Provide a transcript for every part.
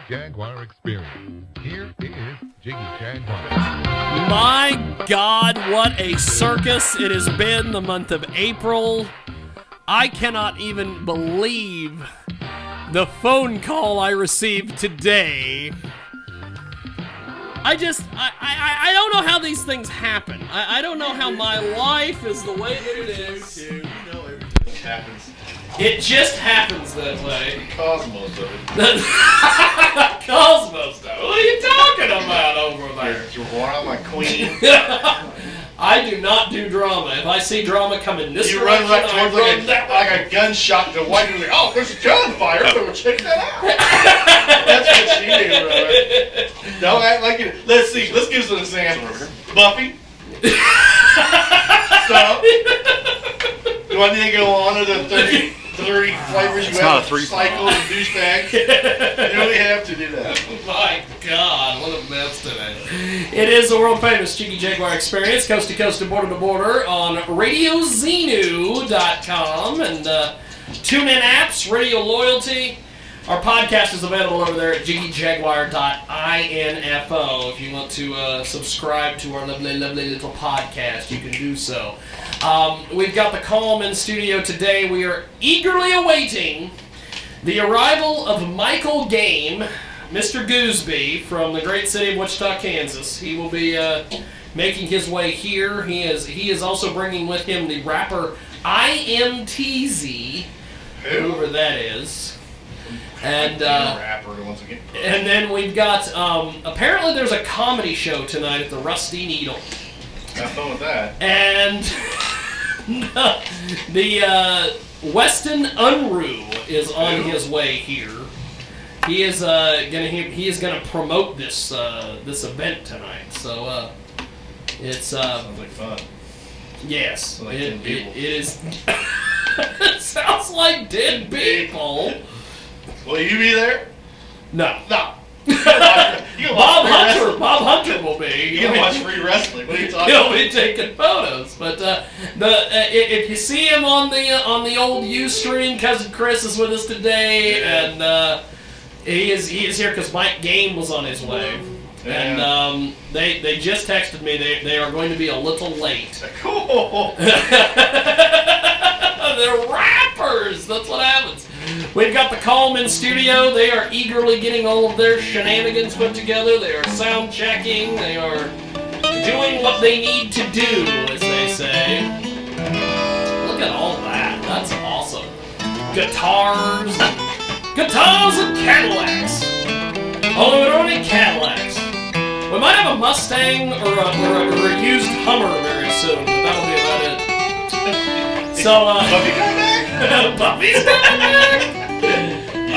Jaguar experience. Here is Jiggy Jaguar. My God, what a circus it has been the month of April. I cannot even believe the phone call I received today. I don't know how these things happen. I don't know how my life is the way that it is. You know everything happens. It just happens that way. Cosmos of it. Cosmos, though. What are you talking about over there? You're one of my queen. I do not do drama. If I see drama coming this You direction, run right I towards run that way. like a gunshot to white. You're like, oh, there's a gunfire. So check that out. That's what you do, brother. Don't act like you. Let's see. Let's give some examples. Buffy. So, do I need to go on to the 30 flavors you have of cycles and douchebags? You really have to do that. My God, what a mess today. It is the world famous Jiggy Jaguar experience, coast to coast and border to border on RadioZenu.com and TuneIn apps, Radio Loyalty. Our podcast is available over there at jiggyjaguar.info. If you want to subscribe to our lovely, lovely little podcast, you can do so. We've got the Calm in studio today. We are eagerly awaiting the arrival of Michael Game, Mr. Gooseby, from the great city of Wichita, Kansas. He will be making his way here. He is also bringing with him the rapper IMTZ, whoever that is. And and then we've got, apparently there's a comedy show tonight at the Rusty Needle. Have fun with that. And the Weston Unruh is on his way here. He is gonna promote this this event tonight. So it's sounds like fun. Yes, Like it people. is. It sounds like dead people. Will you be there? No. No. Bob Hunter will be. You can watch free wrestling. What are you talking He'll about? be taking photos, but if you see him on the old Ustream, Cousin Chris is with us today, and he is here because Mike Game was on his way, and they just texted me they are going to be a little late. Cool. They're rappers. That's what happens. We've got the Calm in studio. They are eagerly getting all of their shenanigans put together. They are sound checking. They are doing what they need to do, as they say. Look at all that. That's awesome. Guitars and Cadillacs. Although we don't need Cadillacs. We might have a Mustang or a used Hummer very soon, but that'll be about it. So, Buffy coming back? Buffy's coming back!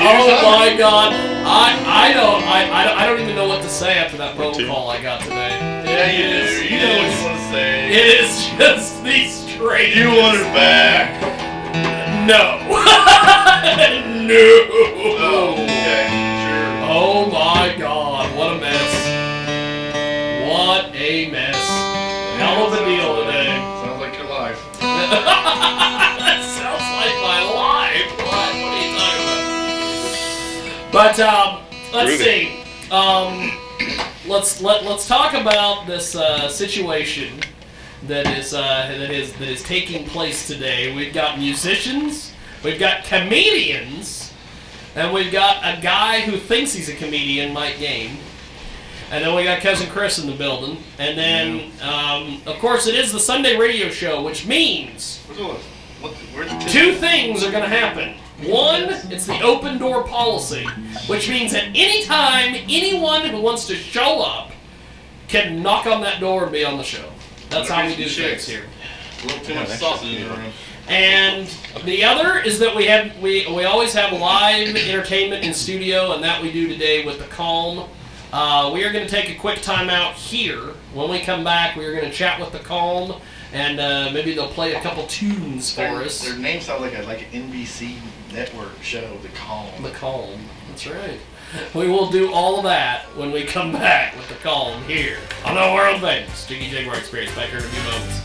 Oh my God. I don't even know what to say after that phone call I got today. Yeah, you do. You know what you want to say. It is just the straight. You want her back. No. No. Oh, okay. Sure. Oh my God. What a mess. What a mess. Hell of a deal today. Sounds like your life. That sounds like my life. What are you talking about? But let's see. Let's talk about this situation that is taking place today. We've got musicians, we've got comedians, and we've got a guy who thinks he's a comedian, Mike Game. And then we got Cousin Chris in the building. And then, of course, it is the Sunday radio show, which means two things are going to happen. One, it's the open door policy, which means that anytime anyone who wants to show up can knock on that door and be on the show. That's how we do things here. A little too much sausage in the room. And the other is that we always have live entertainment in studio, and that we do today with the Calm. We are going to take a quick time out here. When we come back, we are going to chat with the Calm, and maybe they'll play a couple tunes for us. Their name sounds like an NBC network show, The Calm. The Calm. That's right. We will do all of that when we come back with the Calm here on the world famous Jiggy Jaguar Experience. Back here in a few moments.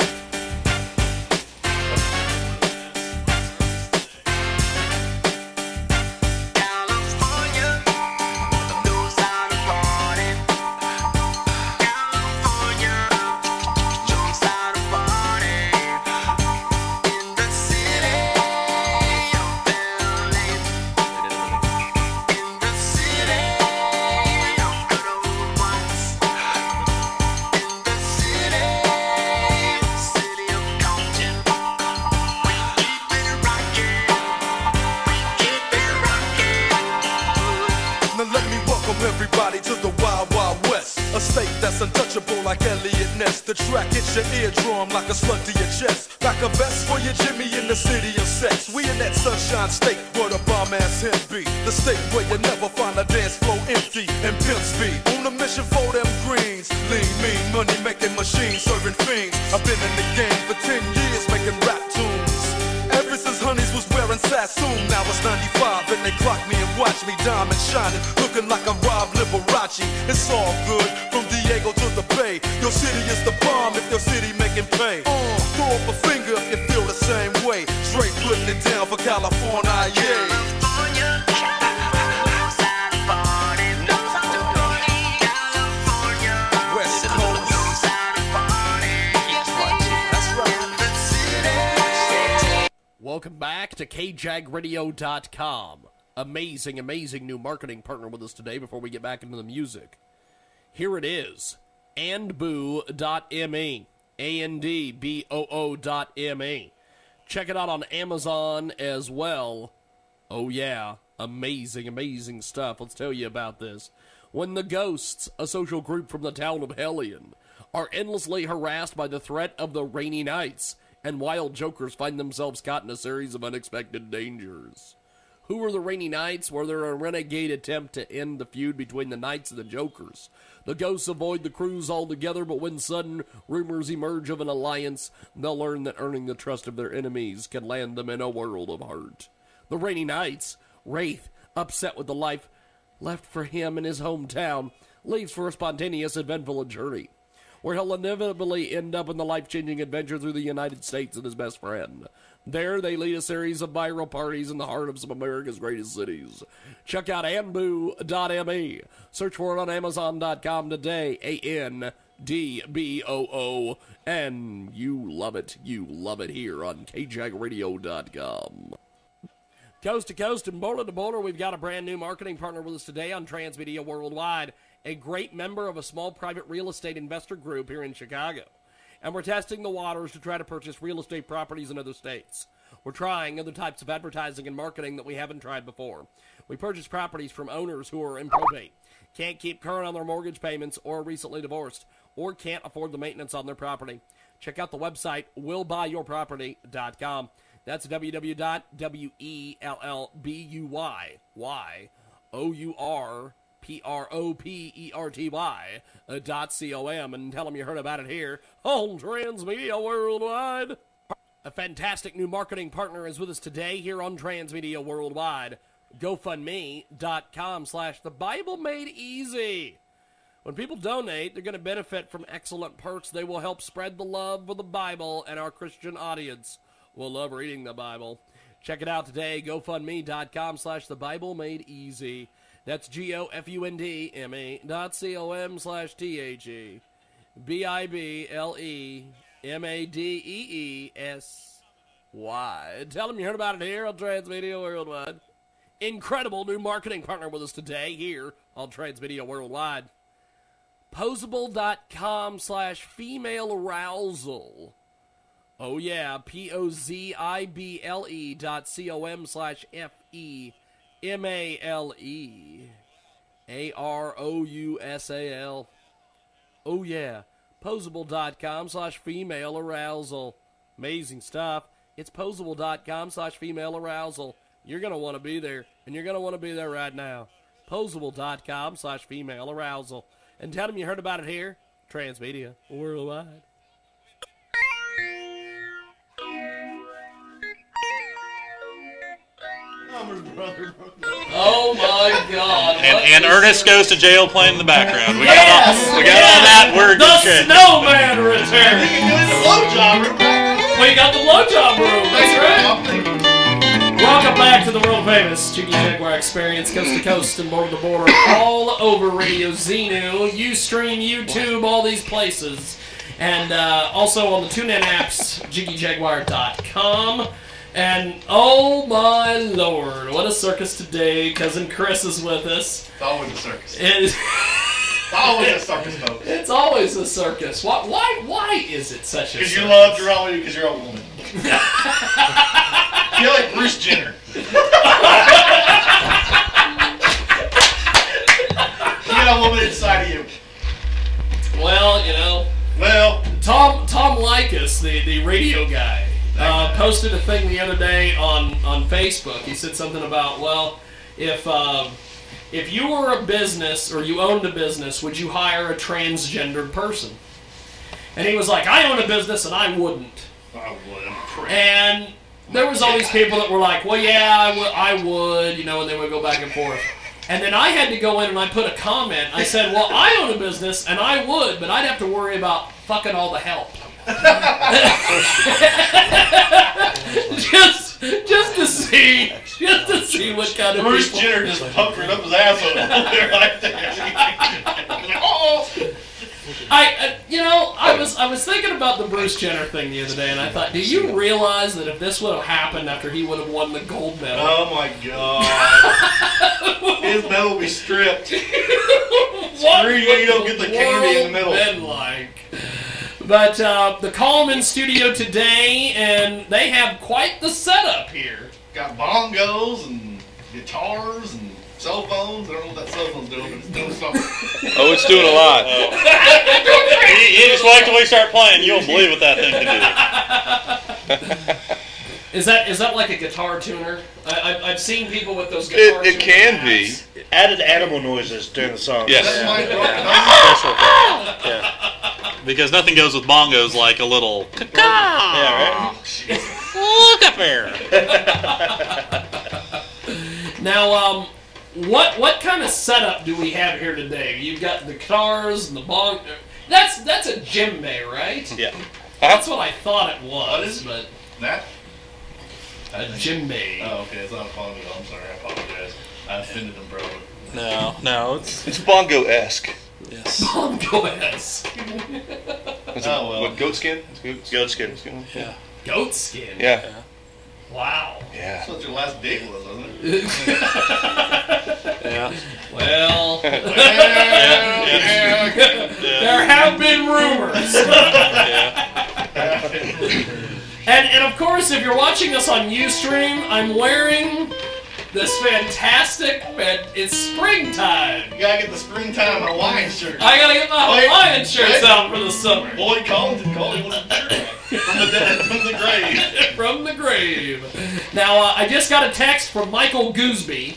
California, everybody to the Wild Wild West. A state that's untouchable like Elliot Ness. The track hits your eardrum like a slug to your chest. Back a vest for your Jimmy in the city of sex. We in that sunshine state where the bomb ass him be. The state where you never find a dance floor empty and pimp speed. On a mission for them greens. Lean, mean, money making machines serving fiends. I've been in the game for 10 years making rap tunes. Ever since Honeys was wearing Sassoon. Now it's 95 and they clock me and watch me diamond shining, looking like a Rob Liberace. It's all good from Diego to the Bay. Your city is the bomb if your city making pay. Throw up a finger if you feel the same way. Straight putting it down for California, yeah. Welcome back to KJagRadio.com. Amazing, amazing new marketing partner with us today before we get back into the music. Here it is, andboo.me, ANDBOO.me. Check it out on Amazon as well. Oh yeah, amazing, amazing stuff. Let's tell you about this. When the Ghosts, a social group from the town of Hellion, are endlessly harassed by the threat of the rainy nights, and wild jokers find themselves caught in a series of unexpected dangers. Who are the Rainy Knights? Were there a renegade attempt to end the feud between the Knights and the Jokers? The Ghosts avoid the cruise altogether, but when sudden rumors emerge of an alliance, they'll learn that earning the trust of their enemies can land them in a world of hurt. The Rainy Knights, Wraith, upset with the life left for him in his hometown, leaves for a spontaneous, eventful journey, where he'll inevitably end up in the life-changing adventure through the United States and his best friend. There, they lead a series of viral parties in the heart of some of America's greatest cities. Check out andboo.me. Search for it on Amazon.com today, ANDBOO. And you love it here on KJagRadio.com. Coast to coast and border to border, we've got a brand new marketing partner with us today on Transmedia Worldwide, a great member of a small private real estate investor group here in Chicago. And we're testing the waters to try to purchase real estate properties in other states. We're trying other types of advertising and marketing that we haven't tried before. We purchase properties from owners who are in probate, can't keep current on their mortgage payments, or are recently divorced, or can't afford the maintenance on their property. Check out the website, willbuyyourproperty.com. That's www.willbuyyourproperty.com, and tell them you heard about it here on Transmedia Worldwide. A fantastic new marketing partner is with us today here on Transmedia Worldwide. GoFundMe.com/The Bible Made Easy. When people donate, they're going to benefit from excellent perks. They will help spread the love for the Bible, and our Christian audience will love reading the Bible. Check it out today, GoFundMe.com/The Bible Made Easy. That's GoFundMe.com/THE BIBLEMADEESY. Tell them you heard about it here on Transmedia Worldwide. Incredible new marketing partner with us today here on Transmedia Worldwide. Pozible.com/female arousal. Oh yeah, POZIBLE.COM/FEMALEAROUSAL. Oh yeah, Pozible.com/female arousal. Amazing stuff. It's Pozible.com/female arousal. You're going to want to be there, and you're going to want to be there right now. Pozible.com/female arousal. And tell them you heard about it here, Transmedia Worldwide. Oh my God! And Ernest Goes to Jail playing in the background. We got all that. We're the good. Snowman return. We got the blowjob room. That's right. Welcome back to the world famous Jiggy Jaguar Experience, coast to coast and border to border, all over Radio Xenu, Ustream, YouTube, all these places, and also on the TuneIn apps, JiggyJaguar.com. And oh my Lord, what a circus today! Cousin Chris is with us. It's always a circus. It's always a circus, folks. It's always a circus. Why is it such a circus? Because you love Geraldo because you're a woman. You're like Bruce Jenner. a woman inside of you. Well, you know. Well, Tom Likas, the radio guy, posted a thing the other day on Facebook. He said something about, well, if you were a business or you owned a business, would you hire a transgendered person? And he was like, I own a business and I wouldn't. I would. I'm crazy. And there was all these people that were like, well, yeah, I would, you know, and they would go back and forth. And then I had to go in and I put a comment. I said, well, I own a business and I would, but I'd have to worry about fucking all the help. just to see what kind of Bruce people. Jenner just puckering up his ass over there like that. Oh. I was thinking about the Bruce Jenner thing the other day, and I thought, do you realize that if this would have happened after he would have won the gold medal? Oh my God! His medal will be stripped. Screw you don't get the candy in the middle. Been like. But the Coleman studio today, and they have quite the setup here. Got bongos and guitars and cell phones. I don't know what that cell phone's doing, but it's doing something. Oh, it's doing a lot. You just wait till we start playing. You won't believe what that thing can do. Is that like a guitar tuner? I've seen people with those guitar It can be. hats. Added animal noises during the song. Yes. That's my Yeah. Because nothing goes with bongos like a little caw. Yeah, right? Look up there. Now, what kind of setup do we have here today? You've got the guitars and the bong. That's a djembe, right? Yeah. That's what I thought it was. What is it? But That? a djembe. Oh, okay. It's not a bongo. I'm sorry. I apologize. I offended him, bro. No, it's bongo-esque. yes. Bongo-esque. Is it, Oh, well. what, goat skin? It's Goat skin. Yeah. Goat skin. Yeah. Wow. Yeah. That's what your last date was, wasn't it? Yeah. Well, Yeah. there have been rumors. And of course, if you're watching us on Ustream, I'm wearing this fantastic, it's springtime. You gotta get the springtime Hawaiian shirt. I gotta get my Wait, Hawaiian shirts wait. out for the summer. Boyd Collington called him from the dead, from the grave. From the grave. Now, I just got a text from Michael Gooseby,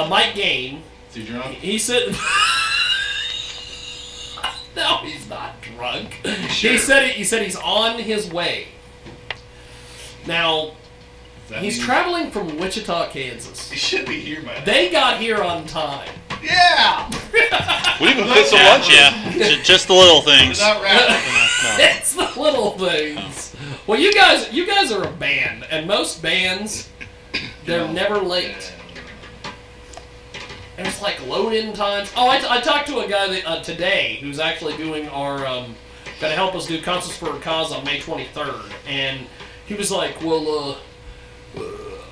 Mike Gain. Is he drunk? He said... No, he's not drunk. Sure. He said he's on his way. Now, he's traveling from Wichita, Kansas. He should be here, man. They got here on time. Yeah! We even fit some lunch in. Yeah. Just the little things. Not rapping. It's the little things. Well, you guys are a band, and most bands, they're never late. There's like load-in times. Oh, I talked to a guy that, today who's actually doing our, going to help us do Concerts for a Cause on May 23rd, and he was like, well,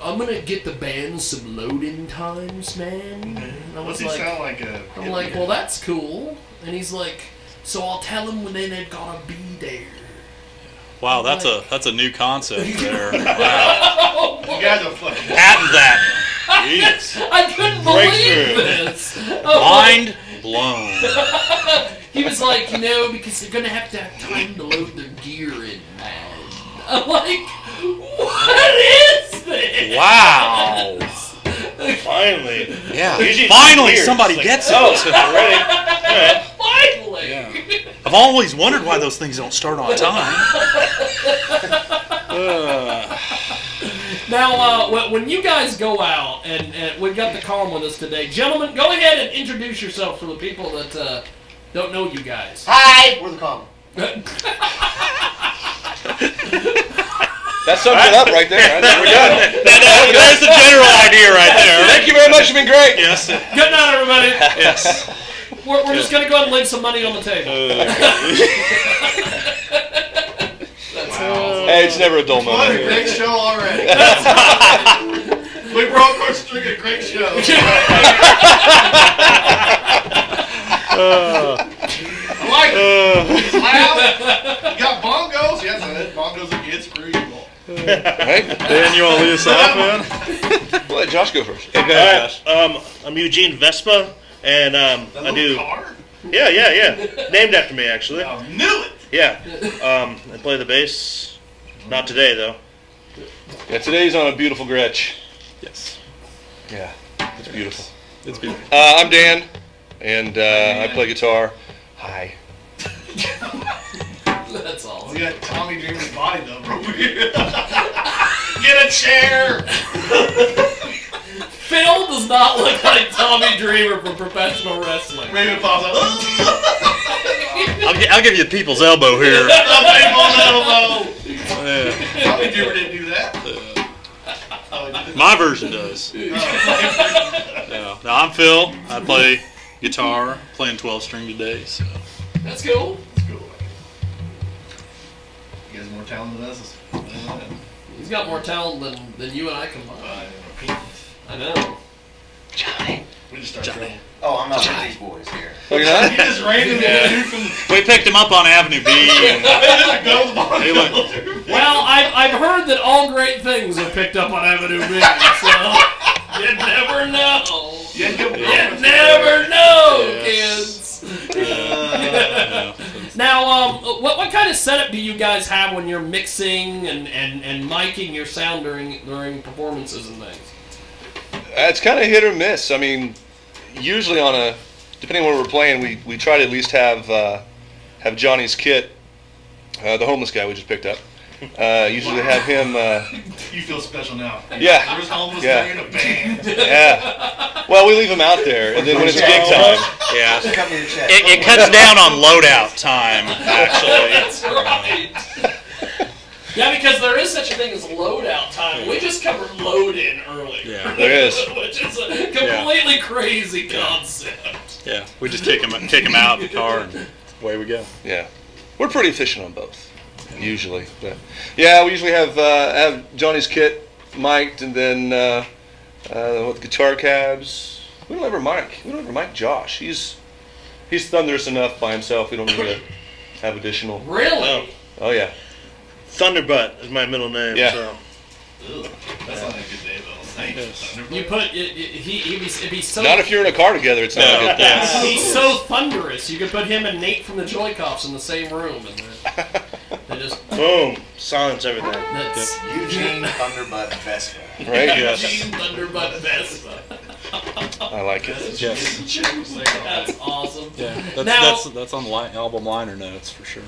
I'm gonna get the band some load-in times, man. And I was What's he like, sound like a... I'm like, well, that's cool. And he's like, so I'll tell them when they've gotta be there. Wow, that's a new concept there. Wow. You guys are fucking... Patent that. Jeez. I couldn't believe this. Mind blown. He was like, because they're gonna have to have time to load their gear in, man. I'm like, what is this? Wow. Finally. Yeah. Usually Finally, it's weird. somebody It's gets like, it. Ready? Finally. Yeah. I've always wondered why those things don't start on time. Now, when you guys go out, and we've got the Calm with us today, gentlemen, go ahead and introduce yourself for the people that don't know you guys. Hi, we're the Calm. That sums it up right there. I think we're done. There's the general idea right there. Thank you very much. You've been great. Yes. Good night, everybody. Yes. We're just going to go ahead and leave some money on the table. Hey, it's never a dull What a moment. great show already. We broke our streak of great shows. I like it. It's loud. You got bongos. Yes, I had bongos again. Screw you all. Right? Dan, you want to lead us off, man? We'll let Josh go first. All right. I'm Eugene Vespa, And I do. Car? Yeah. Named after me, actually. I knew it. Yeah. I play the bass. Not today, though. Yeah, today's on a beautiful Gretsch. Yes. Yeah, it's beautiful. It's beautiful. I'm Dan, and I play guitar. Hi. That's all. We got Tommy Dreamer's body double over here. Get a chair. Phil does not look like Tommy Dreamer from professional wrestling. Raven pops out. I'll give you the people's elbow here. Tommy Dreamer didn't do that. My version does. Yeah. Now I'm Phil. I play guitar, playing 12-string today. So. That's cool. That's cool. You guys more talented than us. He's got more talent than you and I combined. I know. We just started trouble. Oh, I'm not with these boys here. Oh, you're not? You just randomly dude from the We picked him up on Avenue B. And go he went, Well, I've heard that all great things are picked up on Avenue B, so you never know. You never know, Yes. kids. Now, what kind of setup do you guys have when you're mixing and miking your sound during performances and things? It's kind of hit or miss. I mean, usually depending on what we're playing, we try to at least have Johnny's kit, the homeless guy we just picked up. Usually have him. You feel special now. Yeah. There's homeless Yeah. guy in a band. Yeah. Well, we leave him out there, and then when it's gig time, yeah. Cut me a check. It cuts down on loadout time, actually. That's right. Yeah, because there is such a thing as loadout time. We just covered load in earlier. Yeah. There is. Which is a completely crazy concept. Yeah, we just kick him out of the car and away we go. yeah, we're pretty efficient on both, usually. But yeah, we usually have Johnny's kit mic'd, and then with guitar cabs. We don't ever mic Josh. He's thunderous enough by himself. We don't need to have additional. Really? Oh yeah. Thunderbutt is my middle name. Yeah. So. Ugh, that's not a good day though. Thanks. You put if he's so Not if you're in a car together. It's not a good thing. he's so thunderous. You could put him and Nate from the Joy-Cops in the same room, and they just Boom. Silence everything. that's Eugene Thunderbutt Vespa. Right? Yes. Gene Thunderbutt Vespa. I like it. Yes. That's awesome. Yeah, that's on the album liner notes for sure.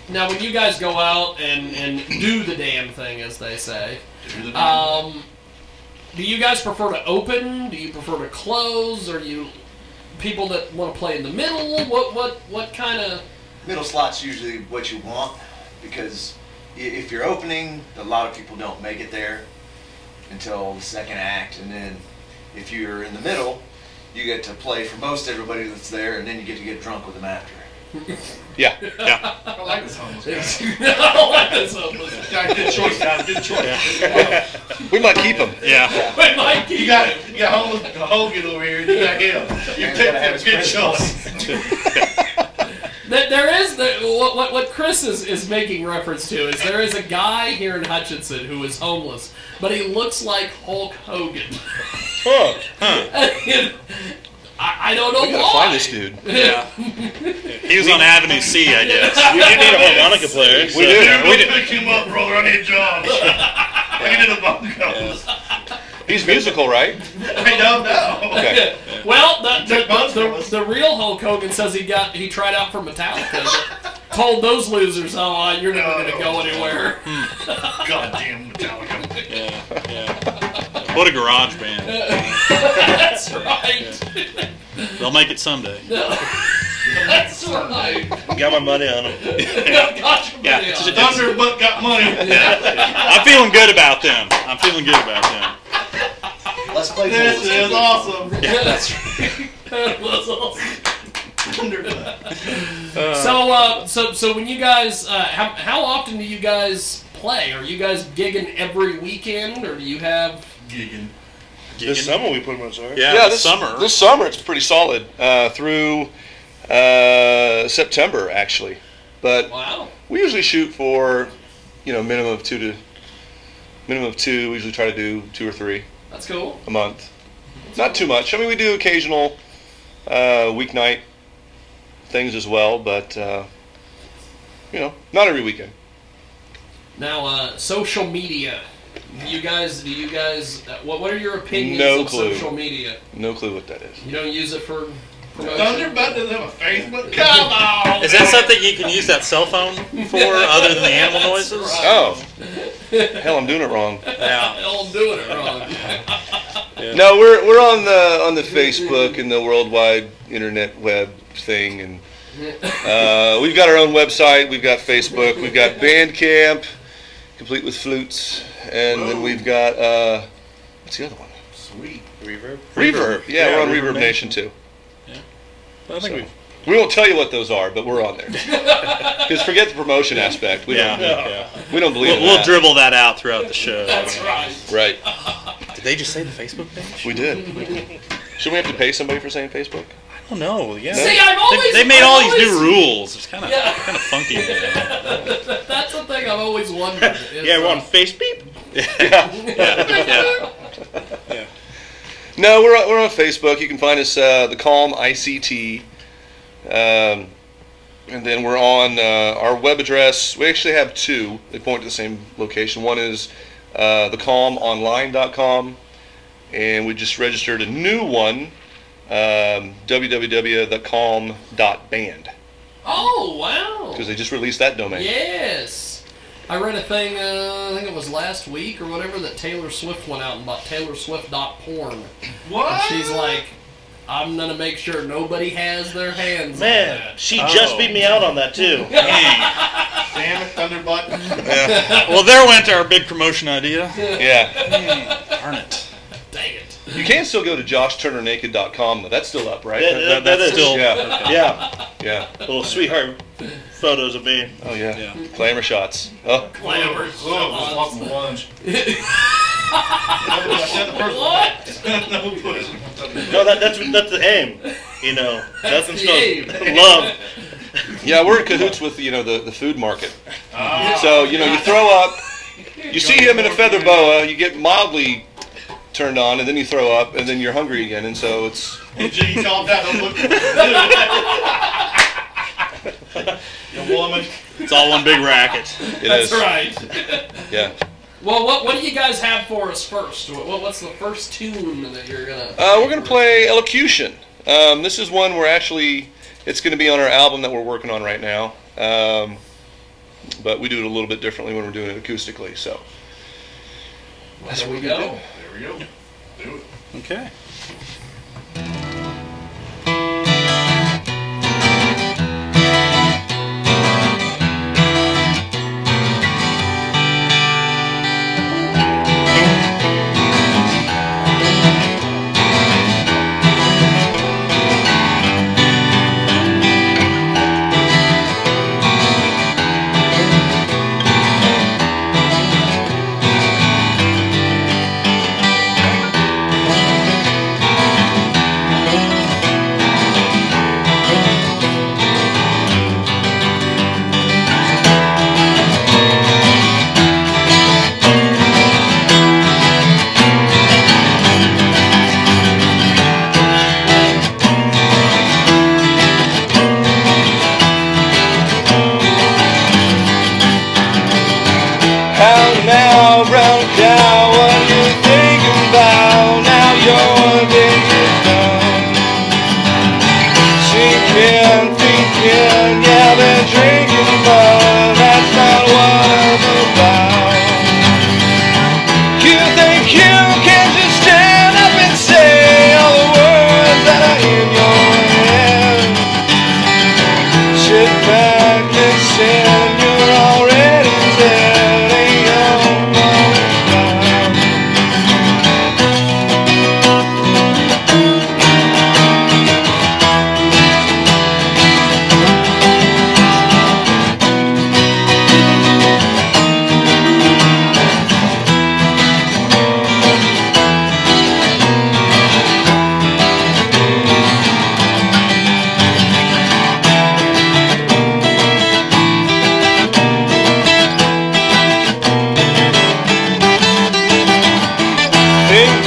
Now, when you guys go out and do the damn thing, as they say, do you guys prefer to open? Do you prefer to close? Are you people that want to play in the middle? What kind of? Middle slot's usually what you want because if you're opening, a lot of people don't make it there until the second act, and then if you're in the middle, you get to play for most everybody that's there, and then you get drunk with them after. Yeah. Yeah. I like this homeless guy. I like this homeless guy. Good choice, guys. Good choice. We might keep him. Yeah. But Mike, You got homeless Hogan over here. You got him. You Man's picked gotta have a his good principles. choice. there is what Chris is making reference to is there is a guy here in Hutchinson who is homeless, but he looks like Hulk Hogan. And I don't know We gotta why. find this dude. Yeah. He was on Avenue C, I guess. You need a harmonica player. We do. Go pick him up, brother. I need a job. Look into the bongos. He's musical, right? I don't know. Okay. Well, Took both of us. the real Hulk Hogan says he tried out for Metallica. Told those losers, "Oh, you're never gonna go anywhere." Goddamn Metallica. Yeah. What a garage band. That's right. They'll make it someday. That's right. Got my money on him. Got your money on. Thunderbutt got money. I'm feeling good about them. Let's play This Fools. is awesome. Yeah, that's right. That was awesome. So when you guys, how often do you guys play? Are you guys gigging every weekend, or do you have? Gigging. This summer we put him on, sorry. Yeah, this summer. This summer it's pretty solid through September actually, but Wow. we usually shoot for minimum of two. We usually try to do 2 or 3 That's cool. a month. Not too much. I mean, we do occasional weeknight things as well, but not every weekend. Now, social media. Do you guys? What are your opinions No of clue. social media? No clue what that is. You don't use it for promotion? Thunderbutt doesn't have a Facebook? Come on! Is that something you can use that cell phone for other than the animal noises? Oh, hell, I'm doing it wrong. Yeah. Hell, I'm doing it wrong. No, we're on the Facebook and the worldwide internet web thing, and we've got our own website. We've got Facebook. We've got Bandcamp, complete with flutes, and then we've got what's the other one? Sweet. Reverb. Yeah, we're on Reverb Nation too. I think So, we won't tell you what those are, but we're on there. Because forget the promotion aspect. We don't believe in We'll that. dribble that out throughout the show. That's right. Right. Did they just say the Facebook page? We did. Should we have to pay somebody for saying Facebook? I don't know. Yeah. See, I've always They made I've all these always- new rules. It's kind of Yeah. funky. That's the thing I've always wondered. Is, Yeah, we're on Facebook. Yeah. No, we're on Facebook. You can find us the Calm ICT, and then we're on our web address. We actually have two. They point to the same location. One is thecalmonline.com, and we just registered a new one, www.thecalm.band, Oh, wow. because they just released that domain. Yes. I read a thing, I think it was last week or whatever, that Taylor Swift went out and bought TaylorSwift.porn. What? She's like, I'm going to make sure nobody has their hands on Man, that. she just beat me out on that too. Damn it, Thunderbutt. Well, there went our big promotion idea. Yeah. Darn it. Dang it. You can still go to JoshTurnerNaked.com, though. That's still up, right? That That's is. still. Yeah. Yeah, Yeah. little sweetheart photos of me. Oh, yeah. Yeah. Glamour shots. Oh. Glamour Just lost my lunch. What? No pushing. No, that's the aim. That's the aim. love. Yeah, we're in cahoots with the food market. So you throw up, you see him in a feather boa, you get mildly turned on, and then you throw up, and then you're hungry again, and so it's. Hey, Jiggy, calm down. Don't look at the woman. It's all one big racket. That's right. Yeah. Well, what do you guys have for us first? What's the first tune that you're gonna? We're gonna play Elocution. This is one it's gonna be on our album that we're working on right now. But we do it a little bit differently when we're doing it acoustically. So. There we go. There we go. Do it. Okay. Now, brown cow, what you thinking about? Now your day is done. Sinking, thinking, yeah, been drinking, but that's not what I'm about. You think you can just stand up and say all the words that are in your head? Sit back, listen, you're already dead.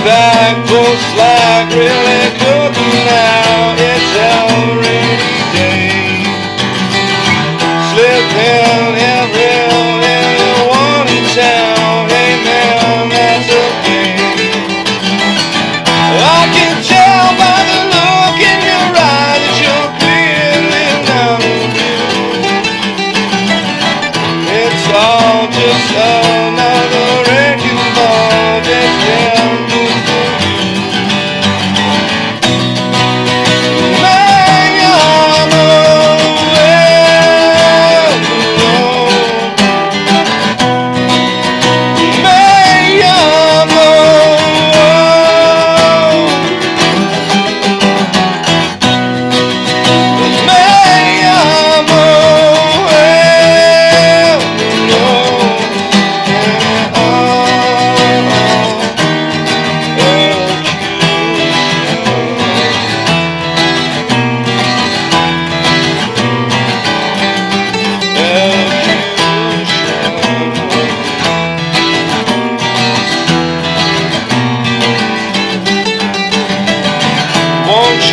Back, pull slack, really good now. It's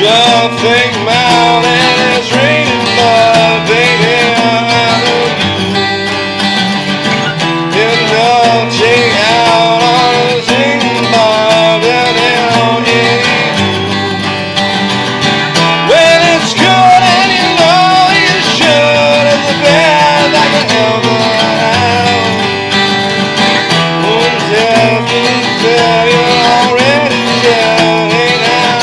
Nothing mountain is raining love, baby, out of you. You're melting out on a singing bar down in when it's good and you know you should, and the bad like a hellbound. One death and failure already dead, ain't out here.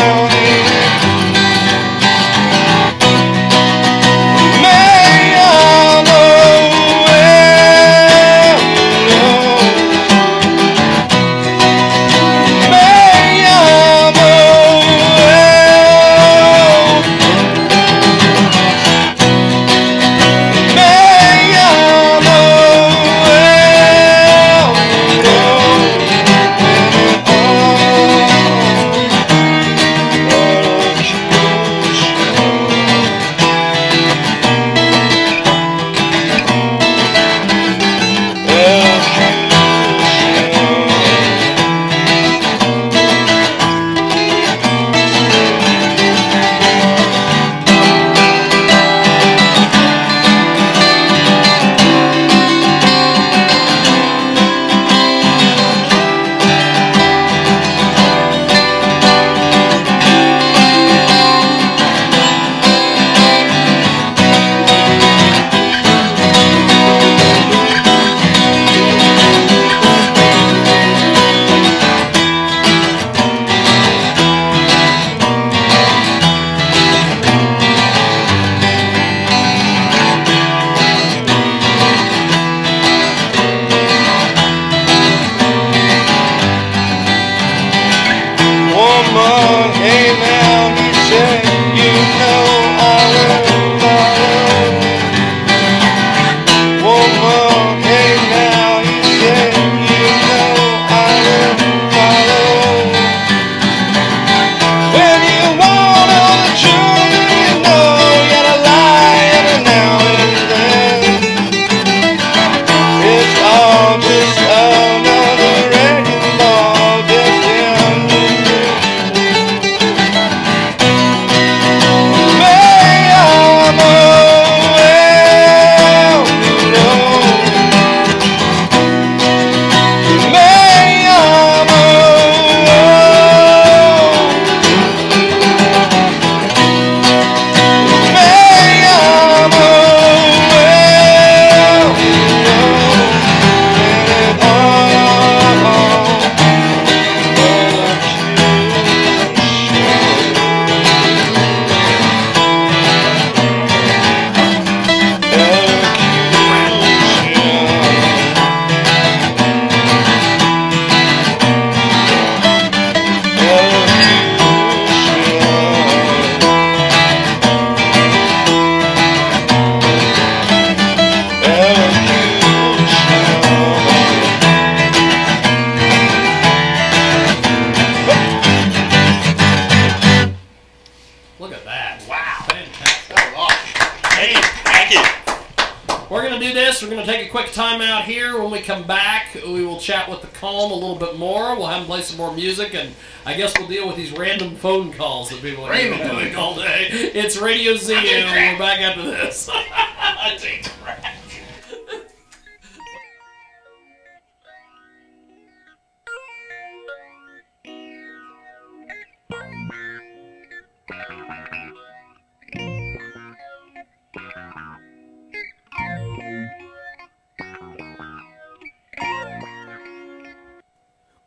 We're going to take a quick time out here. When we come back, we will chat with the Calm a little bit more. We'll have them play some more music, and I guess we'll deal with these random phone calls that people are doing all day. It's Radio ZU, and we're back after this. I take the crack.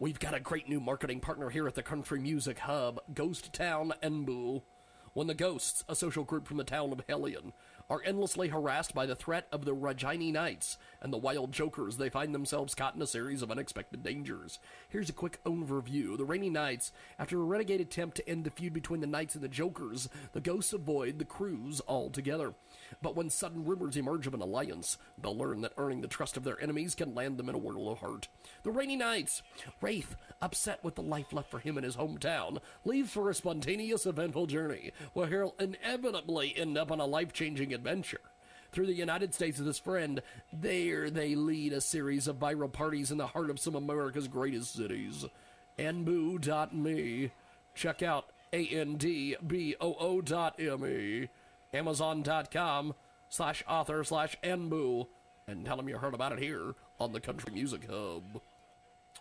We've got a great new marketing partner here at the Country Music Hub, Ghost Town Enbu. When the Ghosts, a social group from the town of Hellion, are endlessly harassed by the threat of the Regina Knights and the Wild Jokers, they find themselves caught in a series of unexpected dangers. Here's a quick overview. The Rainy Knights, after a renegade attempt to end the feud between the Knights and the Jokers, the Ghosts avoid the cruise altogether. But when sudden rumors emerge of an alliance, they'll learn that earning the trust of their enemies can land them in a world of hurt. The Rainy Knights. Wraith, upset with the life left for him in his hometown, leaves for a spontaneous, eventful journey, where he'll inevitably end up on a life-changing adventure. Through the United States of his friend, there they lead a series of viral parties in the heart of some of America's greatest cities. Enbu.me. Check out ANDBOO.me, Amazon.com/author/nboo, and tell them you heard about it here on the Country Music Hub.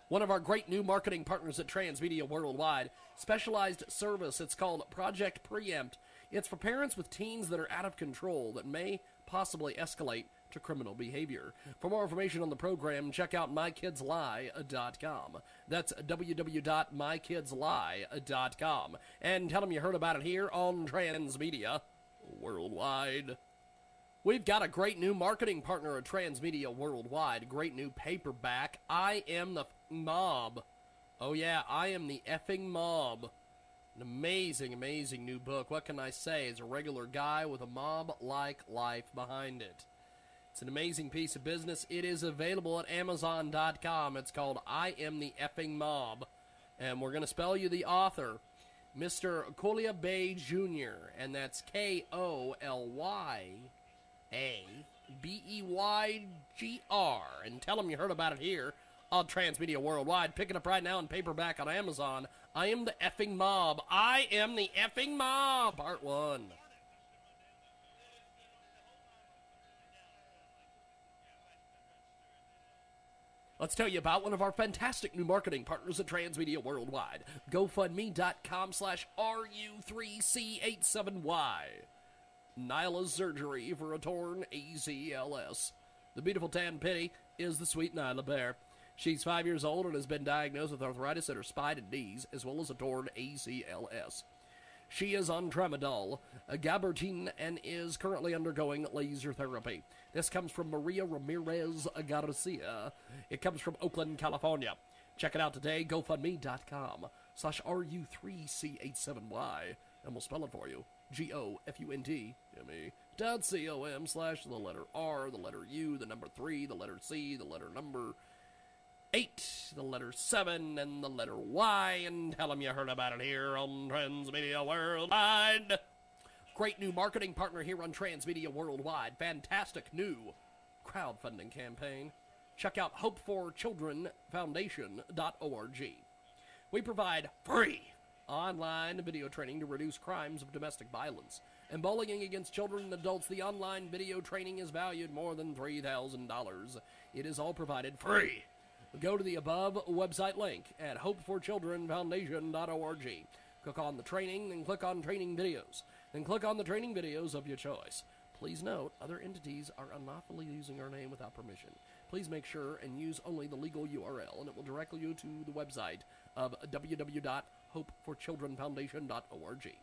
One of our great new marketing partners at Transmedia Worldwide, specialized service. It's called Project Preempt. It's for parents with teens that are out of control that may possibly escalate to criminal behavior. For more information on the program, check out mykidslie.com. That's www.mykidslie.com. And tell them you heard about it here on Transmedia Worldwide. We've got a great new marketing partner at Transmedia Worldwide. Great new paperback, I Am the Mob. Oh yeah, I Am the Effing Mob. An amazing, amazing new book. What can I say? It's a regular guy with a mob-like life behind it. It's an amazing piece of business. It is available at Amazon.com. It's called I Am the Effing Mob. And we're going to spell you the author, Mr. Collier Bay Jr., and that's KolyabeyGr. And tell them you heard about it here on Transmedia Worldwide. Pick it up right now in paperback on Amazon. I Am the Effing Mob. I Am the Effing Mob, Part 1. Let's tell you about one of our fantastic new marketing partners at Transmedia Worldwide. GoFundMe.com/RU3C87Y. Nyla's surgery for a torn ACLS. The beautiful tan pitty is the sweet Nyla Bear. She's 5 years old and has been diagnosed with arthritis in her spine and knees, as well as a torn ACLS. She is on tramadol, gabapentin, and is currently undergoing laser therapy. This comes from Maria Ramirez Garcia. It comes from Oakland, California. Check it out today, GoFundMe.com/RU3C87Y, and we'll spell it for you. GoFundMe.com/the letter R, the letter U, the number 3, the letter C, the letter number 8, the letter 7, and the letter Y, and tell them you heard about it here on Transmedia Worldwide. Great new marketing partner here on Transmedia Worldwide. Fantastic new crowdfunding campaign. Check out hopeforchildrenfoundation.org. We provide free online video training to reduce crimes of domestic violence and bullying against children and adults. The online video training is valued more than $3,000. It is all provided free. Go to the above website link at hopeforchildrenfoundation.org. Click on the training, then click on training videos. Then click on the training videos of your choice. Please note, other entities are unlawfully using our name without permission. Please make sure and use only the legal URL, and it will direct you to the website of www.hopeforchildrenfoundation.org.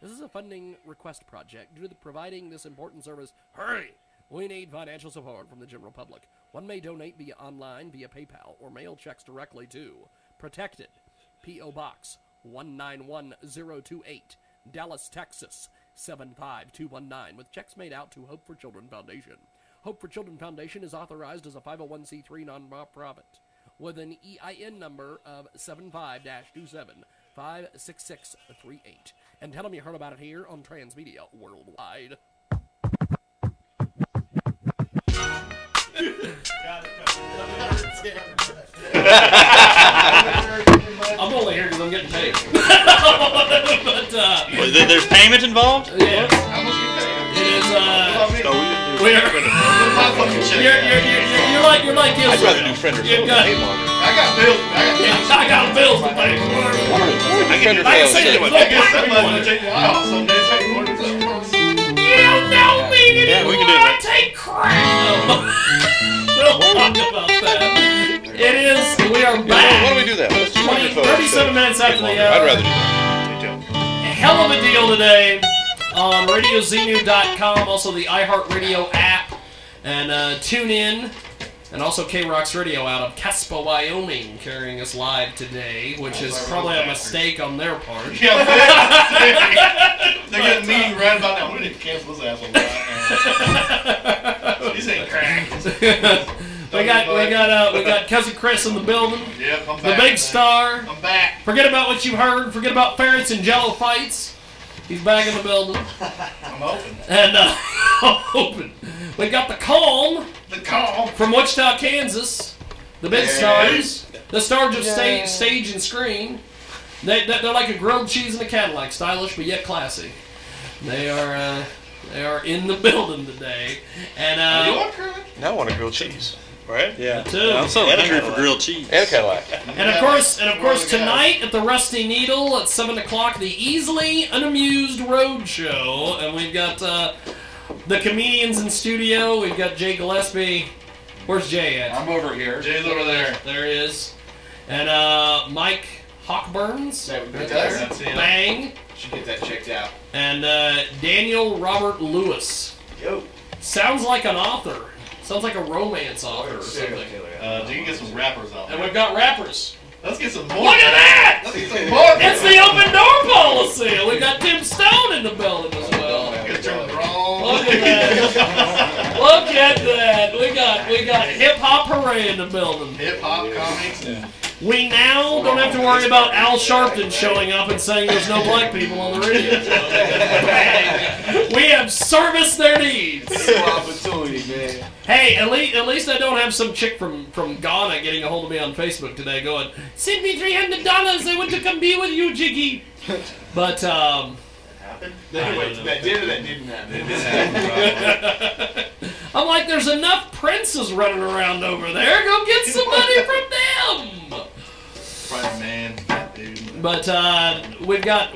This is a funding request project. Due to providing this important service, hurry! We need financial support from the general public. One may donate via online, via PayPal, or mail checks directly to Protected, P.O. Box 191028, Dallas, Texas 75219, with checks made out to Hope for Children Foundation. Hope for Children Foundation is authorized as a 501c3 non-profit with an EIN number of 75-27-56638. And tell them you heard about it here on Transmedia Worldwide. I'm only here because I'm getting paid. But, there's payment involved? Yeah. It is, you're like this. I'd rather do friend or foe than pay longer. I got bills. I got bills to pay. Friend or I can foe. say that. I guess that money to take the aisle some days. You don't know me anymore. Yeah, we can do that. I take crap. We'll talk about that. It is. We are back. Why don't we do that? Let's do friend or foe. 37 minutes after the I'd rather do that. A hell of a deal today on RadioZenu.com, also the iHeartRadio app, and tune in, and also K-Rock's Radio out of Caspa, Wyoming, carrying us live today, which is probably a mistake on their part. Yeah, they're getting mean right about now. We need to cancel this asshole right now. These ain't cracks. We got Cousin Chris in the building. Yep, I'm The back. big star. I'm back. Forget about what you heard. Forget about ferrets and jello fights. He's back in the building. I'm open. And open. We got the Calm. The call. From Wichita, Kansas. The big stars. The stars of stage and screen. They're like a grilled cheese in a Cadillac, stylish but yet classy. They are in the building today, and You want Curly? Now I want a grilled cheese. Right? Yeah. too. I'm so And a hungry for Cadillac. grilled cheese. And a Cadillac. And of course, tonight at the Rusty Needle at 7 o'clock, the Easily Unamused Road Show, and we've got the comedians in studio. We've got Jay Gillespie. Where's Jay at? I'm over here. Jay's over there. There he is. And Mike Hawkburns. Right there. that's him. Bang. Should get that checked out. And Daniel Robert Lewis. Yo. Sounds like an author. Sounds like a romance author or something. You can get some rappers out And there. we've got rappers. Let's get some more. Look at that! Let's get some more. It's the open door policy. We got Tim Stone in the building as well. Gonna turn it wrong. Look at that! Look at that! We got Hip Hop Hooray in the building. Hip hop comics. We now don't have to worry about Al Sharpton showing up and saying there's no black people on the radio. We have serviced their needs. Opportunity, man. Hey, at least I don't have some chick from Ghana getting a hold of me on Facebook today going, send me $300. I want to come be with you, Jiggy. But Happened? Wait, that did or that didn't happen? I'm like, there's enough princes running around over there. Go get some money from them. Right, man. Dude. But we've got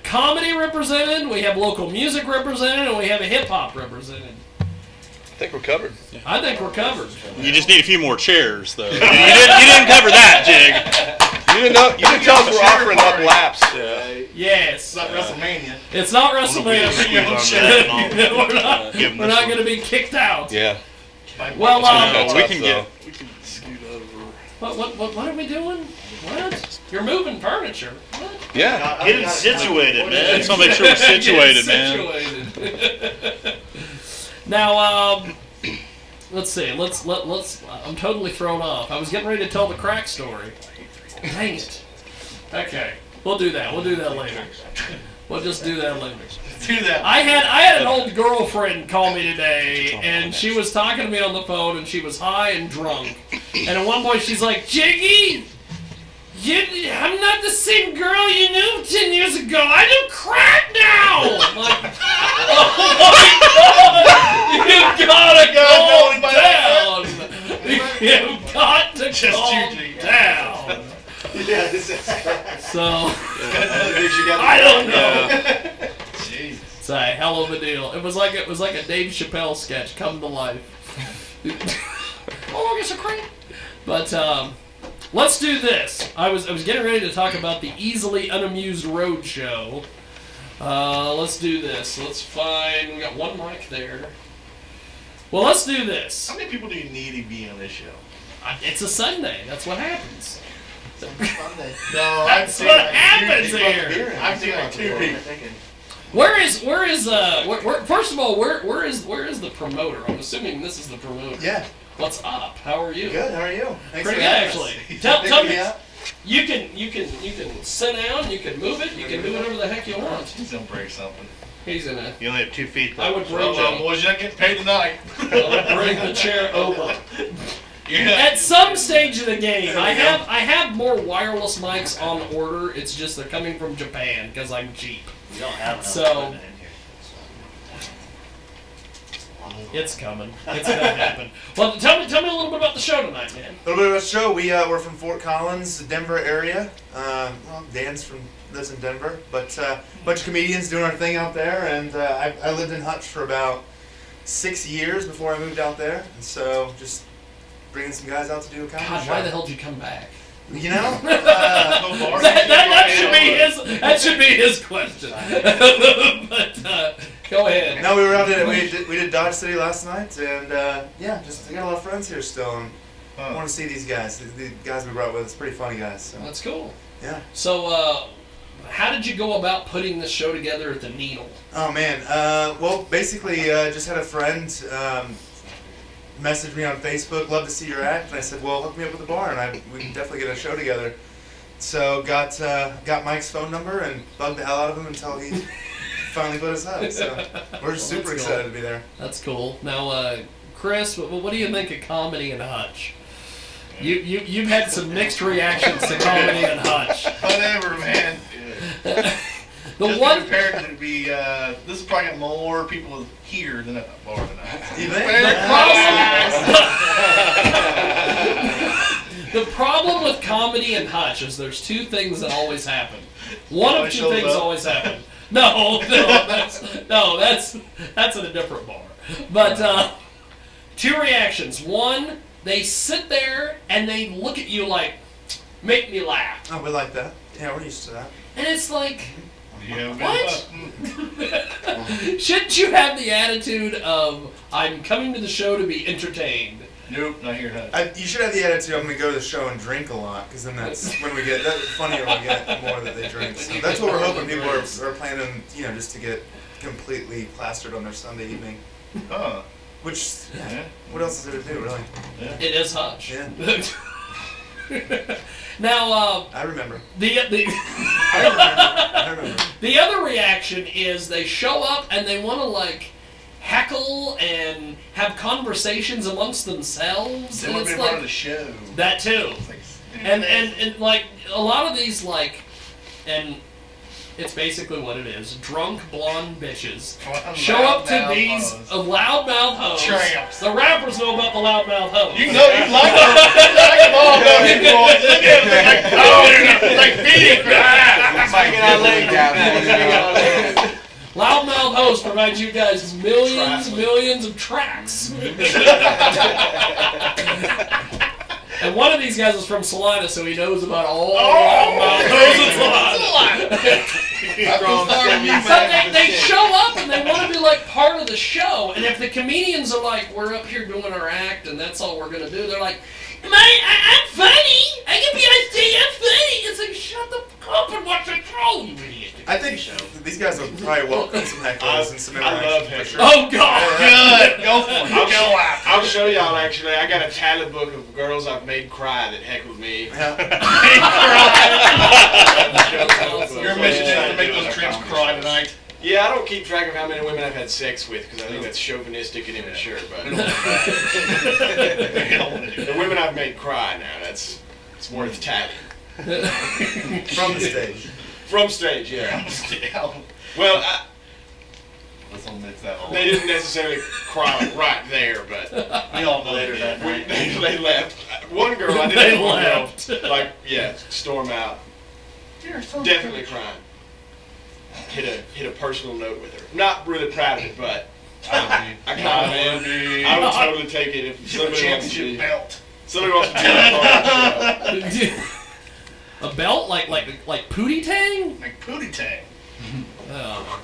comedy represented, we have local music represented, and we have a hip hop represented. I think we're covered. I think we're covered. You just need a few more chairs, though. You didn't cover that, Jig. You didn't tell us we're offering up laps. Yes. It's not WrestleMania. It's not WrestleMania. We're not going to be kicked out. Yeah. Well, That's we tough, can though. scoot over. what are we doing? What? You're moving furniture. What? Yeah. Get it situated, man. Just want to make sure we're situated, man. Situated. Now, let's see. Let's. I'm totally thrown off. I was getting ready to tell the crack story. Dang it. Okay, we'll do that. We'll do that later. We'll just do that later. Do that. I had an old girlfriend call me today, and she was talking to me on the phone, and she was high and drunk. And at one point, she's like, "Jiggy, I'm not the same girl you knew 10 years ago. I do crack now." I'm like, "Oh my God, you gotta calm down. You've got to calm down." So I don't know. Jeez. It's a hell of a deal. It was like a Dave Chappelle sketch come to life. Oh, I guess a crank. But let's do this. I was getting ready to talk about the Easily Unamused Road Show. Let's do this. Let's find. We got one mic there. Well, let's do this. How many people do you need to be on this show? It's a Sunday. That's what happens. No, That's what happens here. I've seen like 2 people. Where is first of all, where is the promoter? I'm assuming this is the promoter. Yeah. What's up? How are you? Good. How are you? Thanks Pretty for good, having actually. us. Tell Thanks for me. being out. You can sit down. You can move it. You can do whatever the heck you want. He's gonna break something. He's gonna. You only have 2 feet. I would bring Well, boys, you're not getting paid tonight. bring the chair over. Yeah. At some stage of the game, I have more wireless mics on order. It's just they're coming from Japan because I'm cheap. We don't have enough So- equipment in here. It's coming. It's gonna happen. Well, tell me a little bit about the show tonight, man. A little bit about the show. We're from Fort Collins, the Denver area. Well, Dan's lives in Denver, but a bunch of comedians doing our thing out there. And I lived in Hutch for about 6 years before I moved out there, and so just bringing some guys out to do a comedy God, show. why the hell did you come back? You know? That should be his question. But go ahead. No, we were out there. We did Dodge City last night, and yeah, just I got a lot of friends here still, and I want to see these guys. The guys we brought with us, pretty funny guys. So. That's cool. Yeah. So, how did you go about putting this show together at the Needle? Oh man. Well, basically, just had a friend message me on Facebook. Love to see your act, and I said, well, hook me up with the bar, and we can definitely get a show together. So got Mike's phone number and bugged the hell out of him until he finally put us up. So we're super excited to be there. That's cool. Now, Chris, what do you think of comedy in Hutch? You've had some mixed reactions to Comedy and Hutch. Whatever, man. The Just one compared to be, this is probably got more people here than at the bar tonight. You think? The problem with Comedy and Hutch is there's two things that always happen. One of two things always happen. No, that's at a different bar. But two reactions. One, they sit there and they look at you like, make me laugh. Oh, we like that. Yeah, we're used to that. And it's like, Yeah, what? Shouldn't you have the attitude of, I'm coming to the show to be entertained? Nope, not here, Hutch. You should have the attitude, I'm going to go to the show and drink a lot, because then that's when we get, that's funnier when we get the more that they drink. So that's what we're hoping people are planning, just to get completely plastered on their Sunday evening. Huh. Which, what else is there to do, really? Yeah. It is Hutch. Yeah. Now, I remember. I remember. The other reaction is they show up and they want to, like, heckle and have conversations amongst themselves. They And want to it's be like, part of the show. that too. And like, a lot of these, like, and it's basically what it is. Drunk blonde bitches show up to these loudmouth hoes. Tramps. The rappers know about the loudmouth hoes. You know, you like them. You like them all, don't you, boys? Look at them. Like feeding Loudmouth host provides you guys millions of tracks. And one of these guys is from Salina, so he knows about all loudmouth hosts in Salina. So they show up and they want to be like part of the show. And if the comedians are like, we're up here doing our act and that's all we're going to do, they're like, I'm funny. I can be on stage. I'm funny. It's like, shut the fuck up and watch the show, you idiot. I think these guys will probably welcome some hecklers and some interaction. I love him. For sure. Oh, God. Good. Go for it. I'll show y'all, actually. I got a talent book of girls I've made cry that heckled me. Your mission is to make those tramps cry tonight. Yeah, I don't keep track of how many women I've had sex with because I think that's chauvinistic and immature. But the women I've made cry now, it's worth tallying. From the stage. From stage, yeah. Well, Let's omit that all. they didn't necessarily cry like right there, but We all know later that night. they left. One girl, I did They have one girl, left. like, yeah, storm out. Definitely crying. Hit a personal note with her. Not really proud of it, but I kind of am. I would totally take it if somebody wants to be. Somebody wants to be A belt like Pootie Tang? Like Pootie Tang. Oh.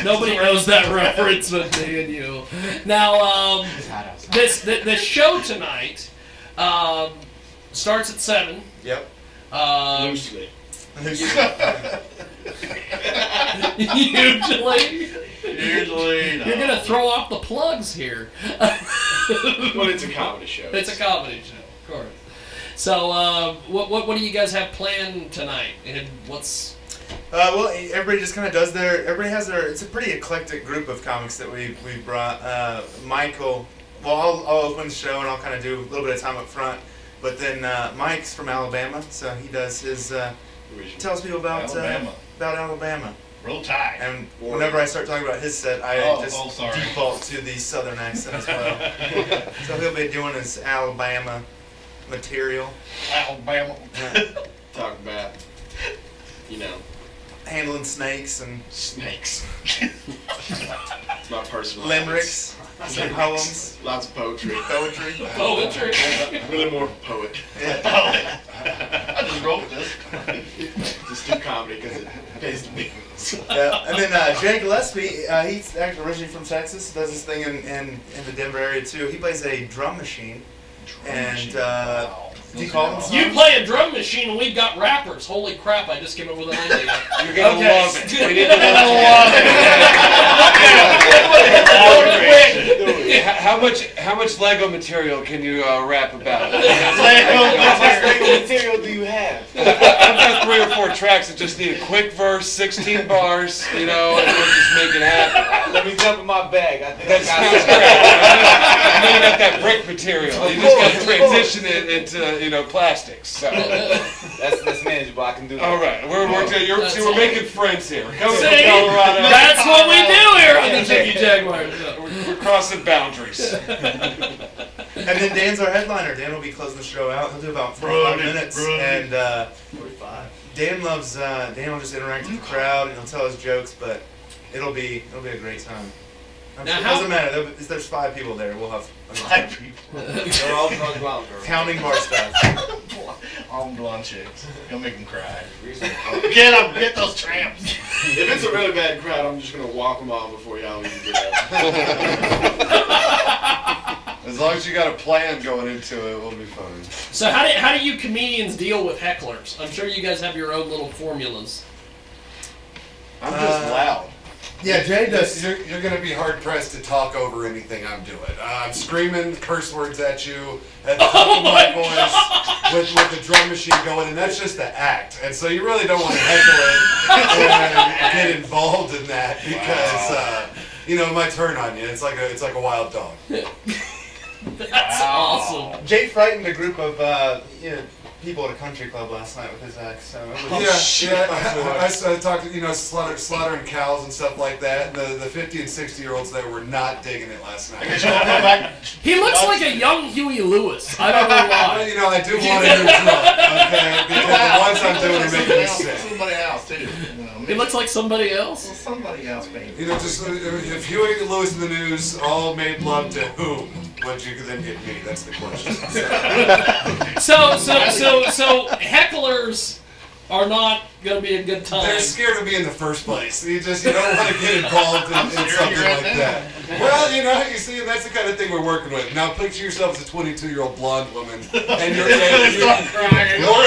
Nobody knows that reference but me and you. Now, this show tonight starts at 7. Yep. Loosely. Usually. Usually, no. You're going to throw off the plugs here. Well, it's a comedy show. It's a comedy show, of course. So, what do you guys have planned tonight? And what's... Well, everybody just kind of does everybody has it's a pretty eclectic group of comics that we brought. Michael, I'll open the show and I'll kind of do a little bit of time up front. But then Mike's from Alabama, so he does his, tells people about Alabama. Roll Tide. And whenever I start talking about his set, I default to the southern accent as well. So he'll be doing his Alabama material. Alabama. Talk about, handling snakes and snakes. It's my personal limericks, some poems, lots of poetry. Poetry. Really more poet. Yeah. I just wrote this. Just do comedy because it pays the bills. Yeah. And then Jay Gillespie, he's actually originally from Texas, does this thing in the Denver area too. He plays a drum machine. Do you call them? You play a drum machine and we've got rappers. Holy crap, I just came up with an idea. You're gonna love it. We need to How much Lego material can you rap about? How much Lego material do you have? I've got 3 or 4 tracks that just need a quick verse, 16 bars, and we'll just make it happen. Let me jump in my bag. I think That sounds great. And then you got that brick material. You just got to transition it into plastics. So. That's manageable. I can do that. All right, we're making friends here. We're coming from See? Colorado. That's what we do here on the Jiggy Jaguar. We're crossing boundaries. And then Dan's our headliner. Dan will be closing the show out. He'll do about 45 minutes. And 45. Dan will just interact with the crowd and he'll tell his jokes, but it'll be a great time. It doesn't matter. There's 5 people there. We'll have 5 people. They're all drunk blonde girls. counting bar staff. All blonde chicks. You'll make them cry. Get them! Get those tramps! If it's a really bad crowd, I'm just gonna walk them off before y'all even get up. As long as you got a plan going into it, we'll be fine. So how do you comedians deal with hecklers? I'm sure you guys have your own little formulas. I'm just loud. Yeah, Jay does. You're going to be hard pressed to talk over anything I'm doing. I'm screaming curse words at you at the top of my voice with the drum machine going, and that's just the act. And so you really don't want to heckle it and get involved in that because it might turn on you. It's like a wild dog. That's awesome. Jay frightened a group of people at a country club last night with his axe. So I talked to slaughtering cows and stuff like that. And the 50 and 60-year-olds there were not digging it last night. He looks like a young Huey Lewis. I don't know why. I do want a new drum, okay? Because the ones I'm doing are making me sick. Somebody else too. He looks like somebody else. Well, somebody else, baby. Just if Huey Lewis in the news all made love to whom? Would you then get me? That's the question. So hecklers are not going to be a good time. They're scared of me in the first place. You don't want to get involved in something like that. Well, you see, that's the kind of thing we're working with. Now, picture yourself as a 22-year-old blonde woman, and you're a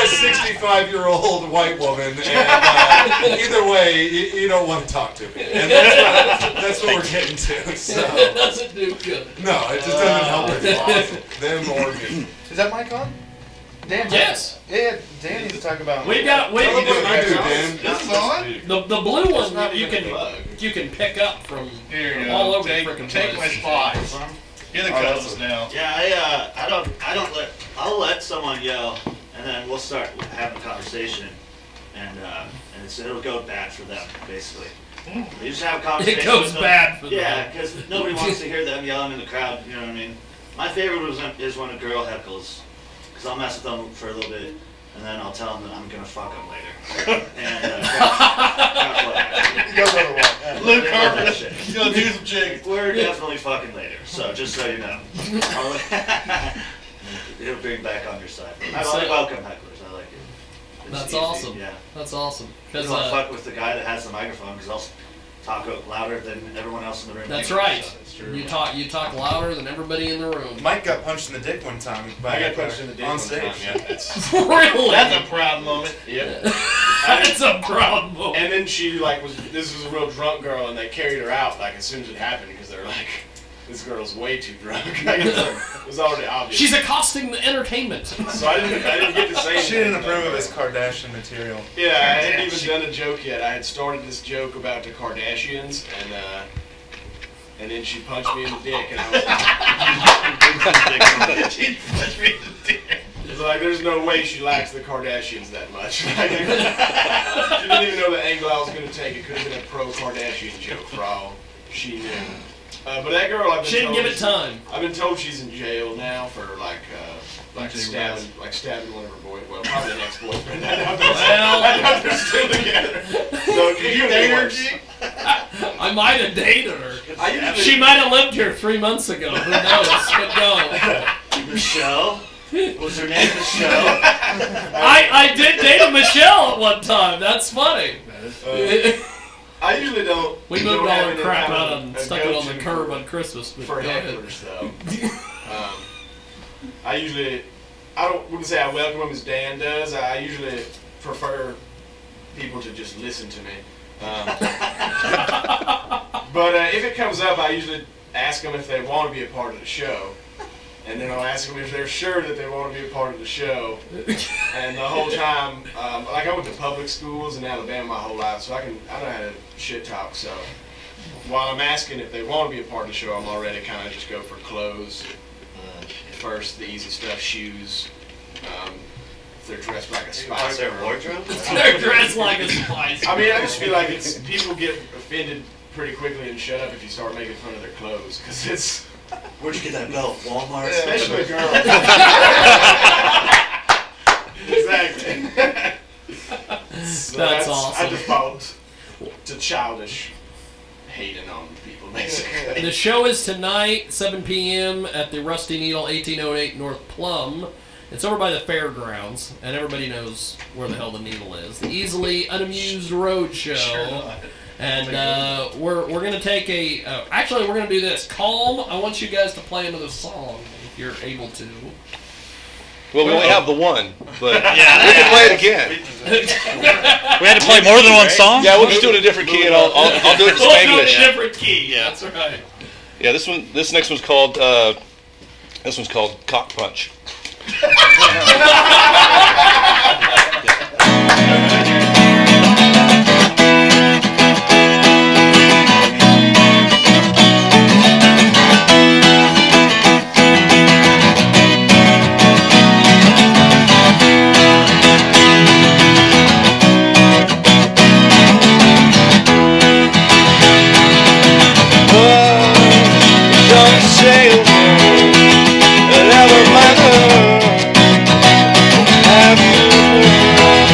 65-year-old white woman, and either way, you don't want to talk to me. And that's what we're getting to. So. It doesn't do good. No, it just doesn't help anybody. Them or me. Is that mic on? Dan, yes. Yeah, Dan needs to talk about. We got. Tell them what you do, Dan. This is on? The blue one you can pick up from all over the frickin' Take my place. spots. You're the co-host now. Yeah, I'll let someone yell, and then we'll start having a conversation, and it'll go bad for them, basically. They just have a conversation. It goes bad for them. Yeah, because nobody wants to hear them yelling in the crowd. You know what I mean? My favorite is when a girl heckles, because I'll mess with them for a little bit, and then I'll tell them that I'm gonna fuck them later. And Luke Carter, he's gonna do some chicks. we're definitely fucking later. So just so you know, it'll bring back on your side. I welcome hecklers. I like it. That's easy. awesome. Yeah. That's awesome. You don't want to fuck with the guy that has the microphone because I'll talk louder than everyone else in the room. That's right. You talk louder than everybody in the room. Mike got punched in the dick one time. I got punched in the dick on one stage. time, yeah. Really? That's a proud moment. Yep. That's a proud moment. And then she this was a real drunk girl, and they carried her out as soon as it happened because they're like, this girl's way too drunk. It was already obvious. She's accosting the entertainment. So I didn't get to say anything. She didn't approve of his Kardashian material. Yeah, I hadn't even done a joke yet. I had started this joke about the Kardashians, and then she punched me in the dick, and I was She punched me in the dick. it's like, there's no way she likes the Kardashians that much. She didn't even know the angle I was going to take. It could have been a pro-Kardashian joke for all she knew. But that girl, I've been She didn't told, give it time. I've been told she's in jail now for stabbing one of her boys. Well, probably an ex-boyfriend. I doubt they're still together. So Did you date her, G? I might have dated her. She She might have lived here 3 months ago. Who knows? But no. Michelle? Was her name Michelle? I did date a Michelle at one time. That's funny. I usually don't. We don't moved have all any the crap kind of out and a stuck it on the go-to curb on Christmas. But for go ahead. hecklers, though. I wouldn't say I welcome them as Dan does. I usually prefer people to just listen to me. But if it comes up, I usually ask them if they want to be a part of the show. And then I'll ask them if they're sure that they want to be a part of the show. And the whole time, like I went to public schools in Alabama my whole life, so I know how to shit talk. So while I'm asking if they want to be a part of the show, I'm already kind of just go for clothes first, the easy stuff, shoes. If they're dressed like a spice Their girl. wardrobe? They're dressed like a spice. I mean, I just feel like people get offended pretty quickly and shut up if you start making fun of their clothes, because it's. Where'd you get that belt? Walmart? Especially girls. Exactly. So That's awesome. I default to childish hating on people, basically. The show is tonight, 7 p.m. at the Rusty Needle, 1808 North Plum. It's over by the fairgrounds, and everybody knows where the hell the Needle is. The Easily Unamused Road Show. Sure. And we're going to take a... actually, we're going to do this. Calm, I want you guys to play another song, if you're able to. Well, we only have the one, but Yeah. we can play it again. We had to play more than one song? Yeah, we'll just do it in a different key, and I'll do it in We'll do it in a Spanglish. different key. Yeah. That's right. Yeah, this next one's called Cock Punch. Don't say a word, never mind her. Have you heard?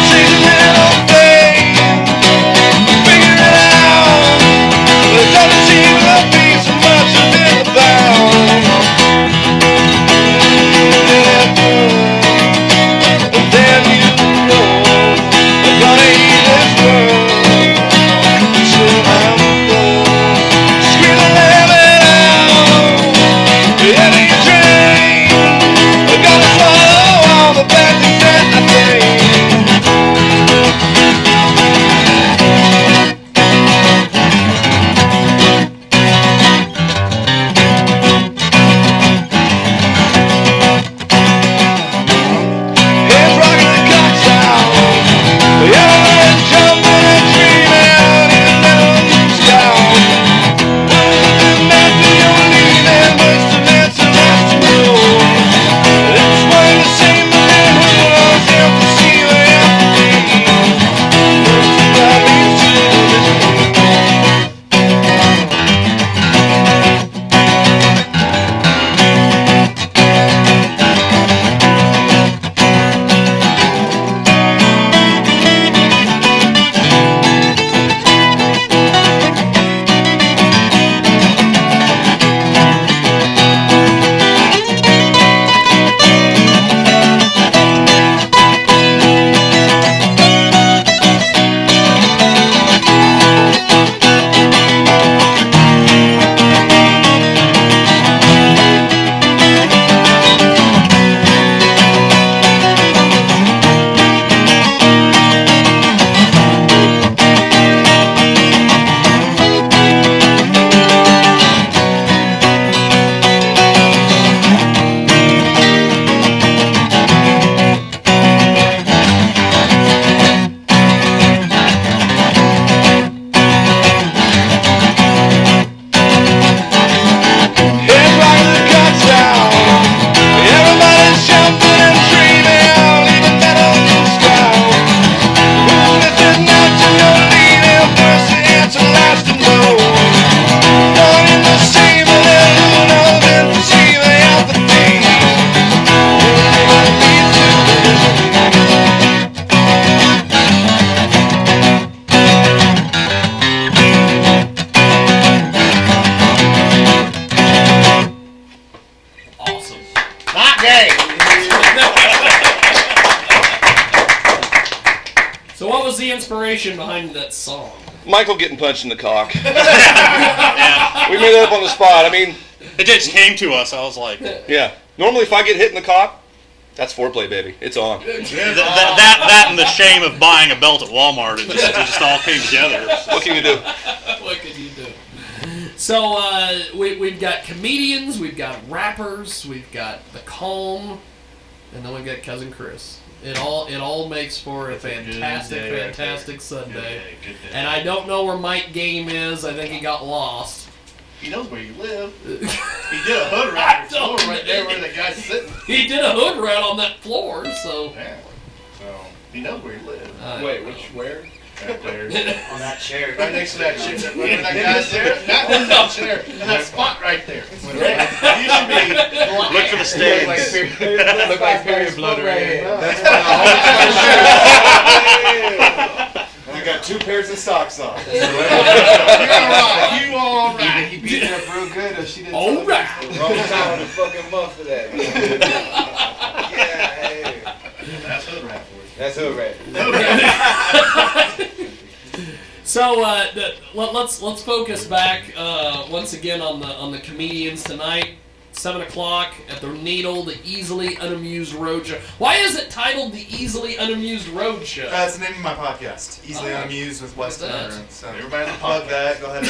She's a little thing, figure it out. But it doesn't seem to be so much of it about. And then you know I'm gonna eat this world. So I'm full, scream the lemon out. Heavy train, we're gonna swallow all the bad things that I think. Heads rocking the cocks out, everybody's jumping and dreaming in the middle of the sky. Nothing you're leaving, but still it's the last to know. It's one the same, but then who knows if the sea will have to be. First you got me Heads rocking the cocks out, everybody's jumping and dreaming, leaving that up to the sky. Ooh, if it's not you're leaving, first the answer last to know. One in the same, but then who knows if the sea will have to be. Everybody needs to Awesome. Not gay. So what was the inspiration behind that song? Michael getting punched in the cock. We made that up on the spot. I mean, It just came to us. I was like, yeah. Normally, if I get hit in the cock, that's foreplay, baby. It's on. that and the shame of buying a belt at Walmart, it just all came together. What can you do? What could you do? So we've got comedians, we've got rappers, we've got the Calm, and then we've got Cousin Chris. It all makes for a fantastic Sunday. Good day. And I don't know where Mike Game is. I think he got lost. He knows where you live. He did a hood around your floor right there where the guy's sitting. He did a hood route on that floor, so. Yeah. So he knows where you live. Wait, where? Right there. On that chair. Right next to that chair. Remember that guy's there? That was that chair. And that spot right there. You should be Look for the stains. Look like period blood right here. That's I got 2 pairs of socks on. You're alright. You alright. He beat her up real good, or she didn't. All right. Wrong time of the fucking month for that. Yeah, hey. That's hood rap for you. That's hood rap. So let's focus back once again on the comedians tonight. 7 o'clock at the Needle, the Easily Unamused Roadshow. Why is it titled the Easily Unamused Roadshow? That's the name of my podcast, Easily Unamused with Wes that? Turner. So Everybody in the plug that. Go ahead.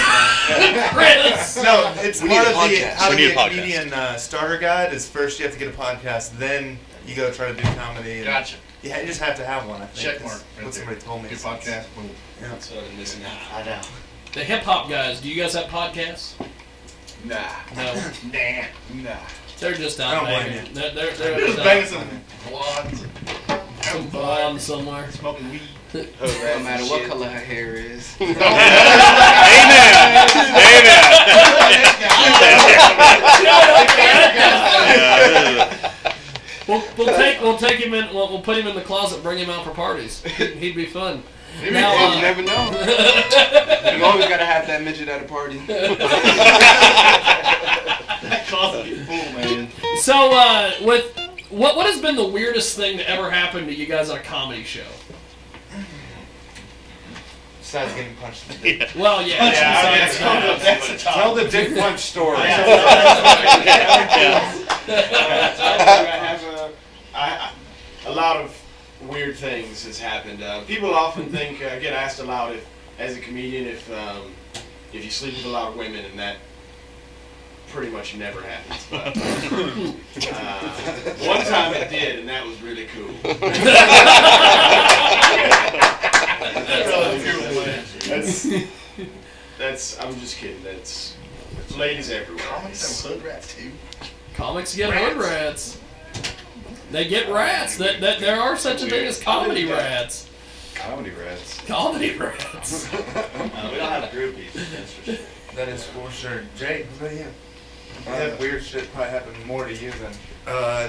Chris! No, it's We part need of a the podcast. How to We need Be a a podcast. Comedian starter guide. Is first you have to get a podcast, then you go try to do comedy. And Gotcha. Yeah, you just have to have one. I think. Check That's mark. Right what there. somebody told me. Good podcast. Boom. Yeah. So I'm missing out. I know. The hip hop guys, do you guys have podcasts? Nah. No. Nah. They're just I out don't blame banging. you. They're Just just banging out some blondes. some blonde somewhere. Smoking weed. No matter what color her hair is. Amen. We'll take him in. We'll put him in the closet. Bring him out for parties. He'd be fun. You Now, never know. You always gotta have that midget at a party. That closet be full, man. so with what has been the weirdest thing to ever happen to you guys on a comedy show? Besides getting punched in the dick. Well, yeah. That's a top. Tell the dick punch story. I have a lot of weird things has happened. People often think, I get asked a lot if, as a comedian, if you sleep with a lot of women, and that pretty much never happens. But one time it did, and that was really cool. That's I'm just kidding. That's ladies everywhere. Comics and hood rats too. Comics get hood rats. They get rats. That there are such a thing as comedy rats. Comedy rats. Comedy rats. We don't have groupies. That's for sure. That is for sure. Jay, what about you? That weird shit probably happened more to you than.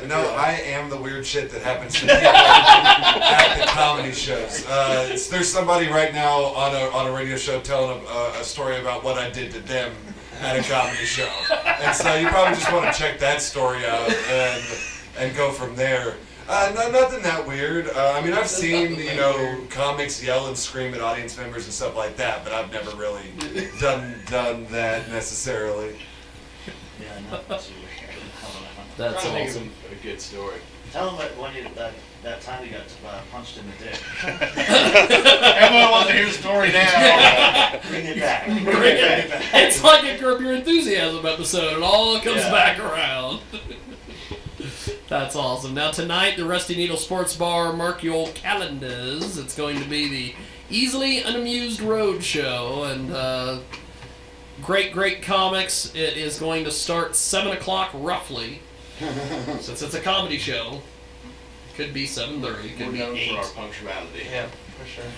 No, I am the weird shit that happens to people at the comedy shows. There's somebody right now on a radio show telling a story about what I did to them at a comedy show, and so you probably just want to check that story out and go from there. No, nothing that weird. I mean, I've seen comics yell and scream at audience members and stuff like that, but I've never really done that necessarily. Yeah, not too weird. That's Trying to think awesome. of a good story. Tell them when that time you got punched in the dick. Everyone wants to hear the story now. Bring it back. It's like a Curb Your Enthusiasm episode. It all comes Yeah. back around. That's awesome. Now tonight, the Rusty Needle Sports Bar, mark your calendars. It's going to be the Easily Unamused Roadshow, and great comics. It is going to start 7 o'clock roughly, since it's a comedy show. Could be 7:30. Could We're be known 8. for our punctuality. Yeah, for sure.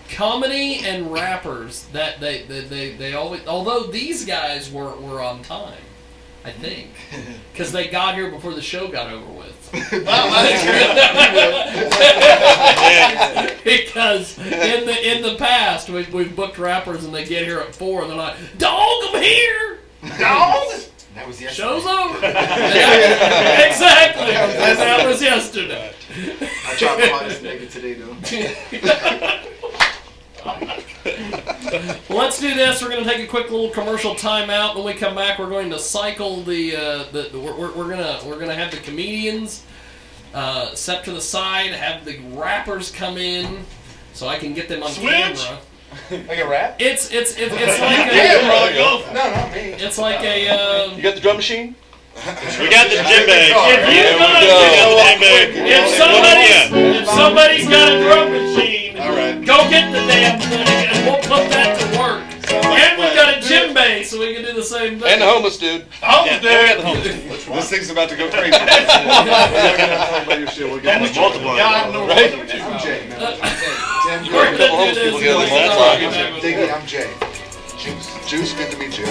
Comedy and rappers that they always, although these guys were on time, I think, because they got here before the show got over with. Because in the past we've booked rappers and they get here at 4 and they're like, "Dog, I'm here, dog." That was Show's over. Exactly. And that was yesterday. I tried the hardest nigga today though. Well, let's do this. We're going to take a quick little commercial timeout. When we come back, we're going to cycle we're gonna have the comedians set to the side, have the rappers come in, so I can get them on camera. Like a rap? It's like Yeah, bro, go. No, not me. It's like a. You got the drum machine? We got the djembe. If somebody's got a drum machine, go get the damn thing and we'll put that to work. And we've got a djembe, so we can do the same thing. And the homeless dude. This thing's about to go crazy. We'll get multiply. Right? I'm Jay. We're gonna do this. Diggy, I'm Jay. Juice, good to meet you.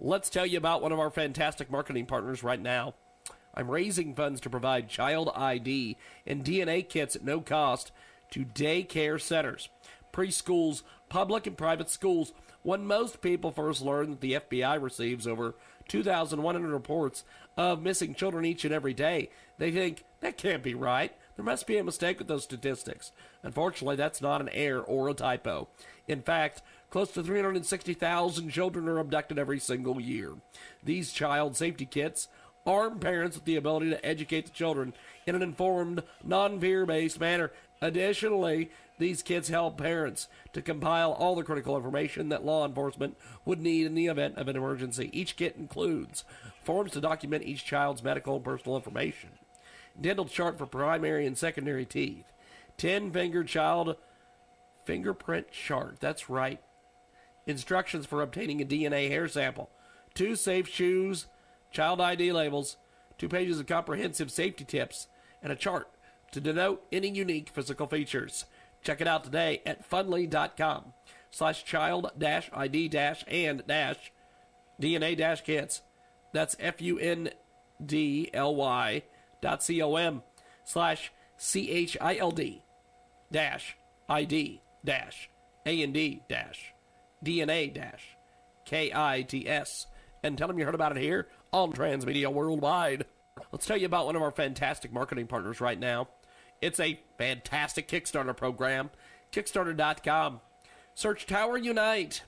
Let's tell you about one of our fantastic marketing partners right now. I'm raising funds to provide child ID and DNA kits at no cost to daycare centers, preschools, public and private schools. When most people first learn that the FBI receives over 2,100 reports of missing children each and every day, they think, that can't be right. There must be a mistake with those statistics. Unfortunately, that's not an error or a typo. In fact, close to 360,000 children are abducted every single year. These child safety kits arm parents with the ability to educate the children in an informed, non-fear-based manner. Additionally, these kits help parents to compile all the critical information that law enforcement would need in the event of an emergency. Each kit includes forms to document each child's medical and personal information, dental chart for primary and secondary teeth, 10-finger child fingerprint chart, that's right, instructions for obtaining a DNA hair sample, 2 safe shoes, child ID labels, 2 pages of comprehensive safety tips, and a chart to denote any unique physical features. Check it out today at funly.com/child-id-and-DNA-kits. That's FUNDLY.CHILD-ID-and-DNA-KITS. And tell them you heard about it here on Transmedia Worldwide. Let's tell you about one of our fantastic marketing partners right now. It's a fantastic Kickstarter program, Kickstarter.com. Search Tower Unite.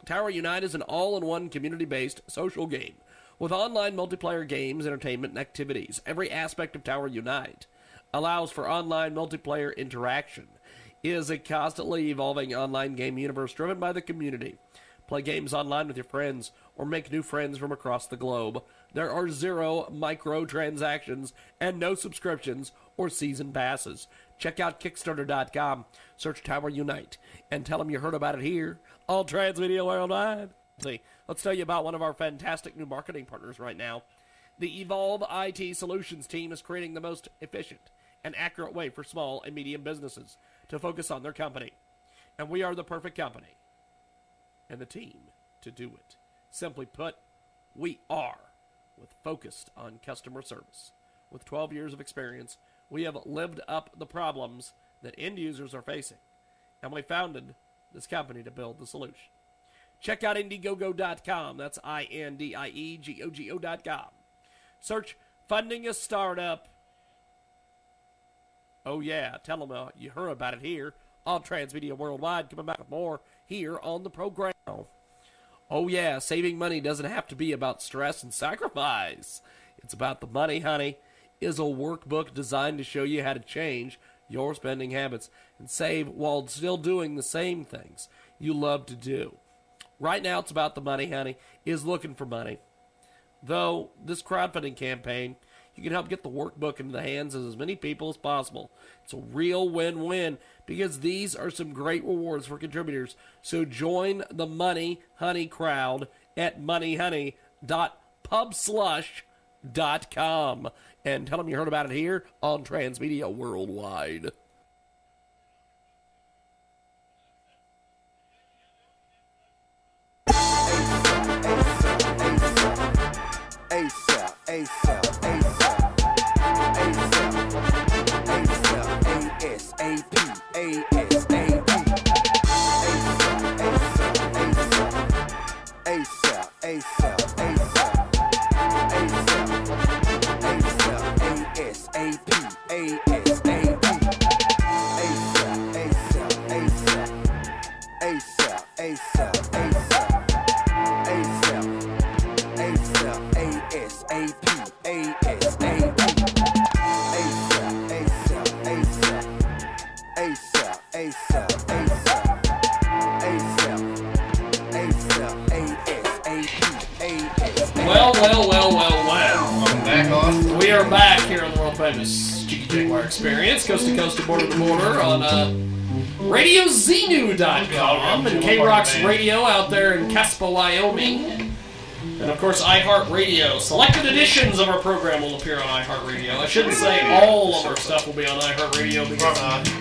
Tower Unite is an all-in-one community-based social game with online multiplayer games, entertainment, and activities. Every aspect of Tower Unite allows for online multiplayer interaction. It is a constantly evolving online game universe driven by the community. Play games online with your friends or make new friends from across the globe. There are 0 microtransactions and no subscriptions or season passes. Check out Kickstarter.com, search Tower Unite, and tell them you heard about it here on Transmedia Worldwide. Let's tell you about one of our fantastic new marketing partners right now. The Evolve IT Solutions team is creating the most efficient and accurate way for small and medium businesses to focus on their company. And we are the perfect company and the team to do it. Simply put, we are focused on customer service. With 12 years of experience, we have lived up the problems that end users are facing, and we founded this company to build the solution. Check out Indiegogo.com. That's INDIEGOGO.com. Search Funding a Startup. Oh yeah, tell them you heard about it here on Transmedia Worldwide. Coming back with more here on the program. Oh yeah, saving money doesn't have to be about stress and sacrifice. It's about the money, honey. is a workbook designed to show you how to change your spending habits and save while still doing the same things you love to do. Right now, it's about the money, honey, is looking for money. Though, this crowdfunding campaign, you can help get the workbook into the hands of as many people as possible. It's a real win-win because these are some great rewards for contributors. So join the Money Honey crowd at moneyhoney.pubslush.com and tell them you heard about it here on Transmedia Worldwide. ASAP, ASAP, ASAP, ASAP, ASAP, ASAP, ASAP, We are back here on the world famous Jiggy Jaguar Experience, coast to coast and border to border on RadioZenu.com and K-Rock's Radio out there in Caspa, Wyoming. And of course, iHeartRadio. Selected editions of our program will appear on iHeartRadio. I shouldn't say all of our stuff will be on iHeartRadio because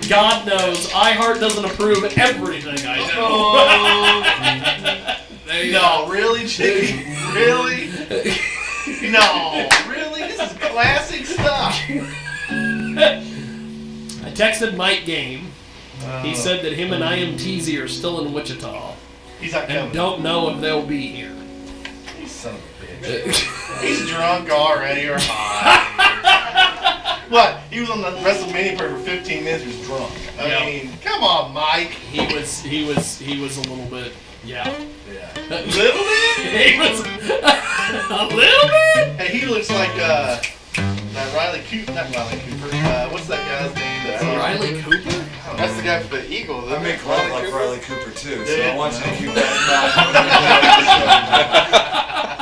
God knows iHeart doesn't approve everything I do. No, really, Jiggy? Really? No, really? This is classic stuff. I texted Mike Game. He said that him and IMTZ are still in Wichita. He's not coming. And don't know if they'll be here. You son of a bitch. He's drunk already or high. What? He was on the WrestleMania for 15 minutes. He was drunk. I mean, come on, Mike. He was a little bit. Yeah. A little bit? He was a little bit? Hey, he looks like that Riley Cooper. Not Riley Cooper. What's that guy's name? Riley Cooper? That's the guy for the Eagle. I make love like Riley Cooper too, so Yeah. I want you to keep that in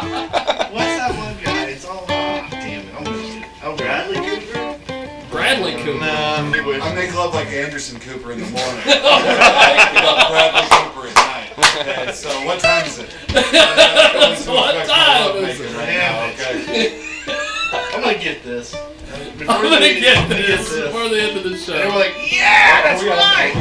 mind. What's that one guy? It's all. Damn it. I'm gonna get it. Oh, Bradley Cooper? Bradley Cooper. Nah, he wish. I make love like Anderson Cooper in the morning. Bradley Cooper at night. Okay, so what time is it? What time is it? Okay. I'm gonna get this. I'm gonna get this before the end of the show. And we're like, yeah, that's right.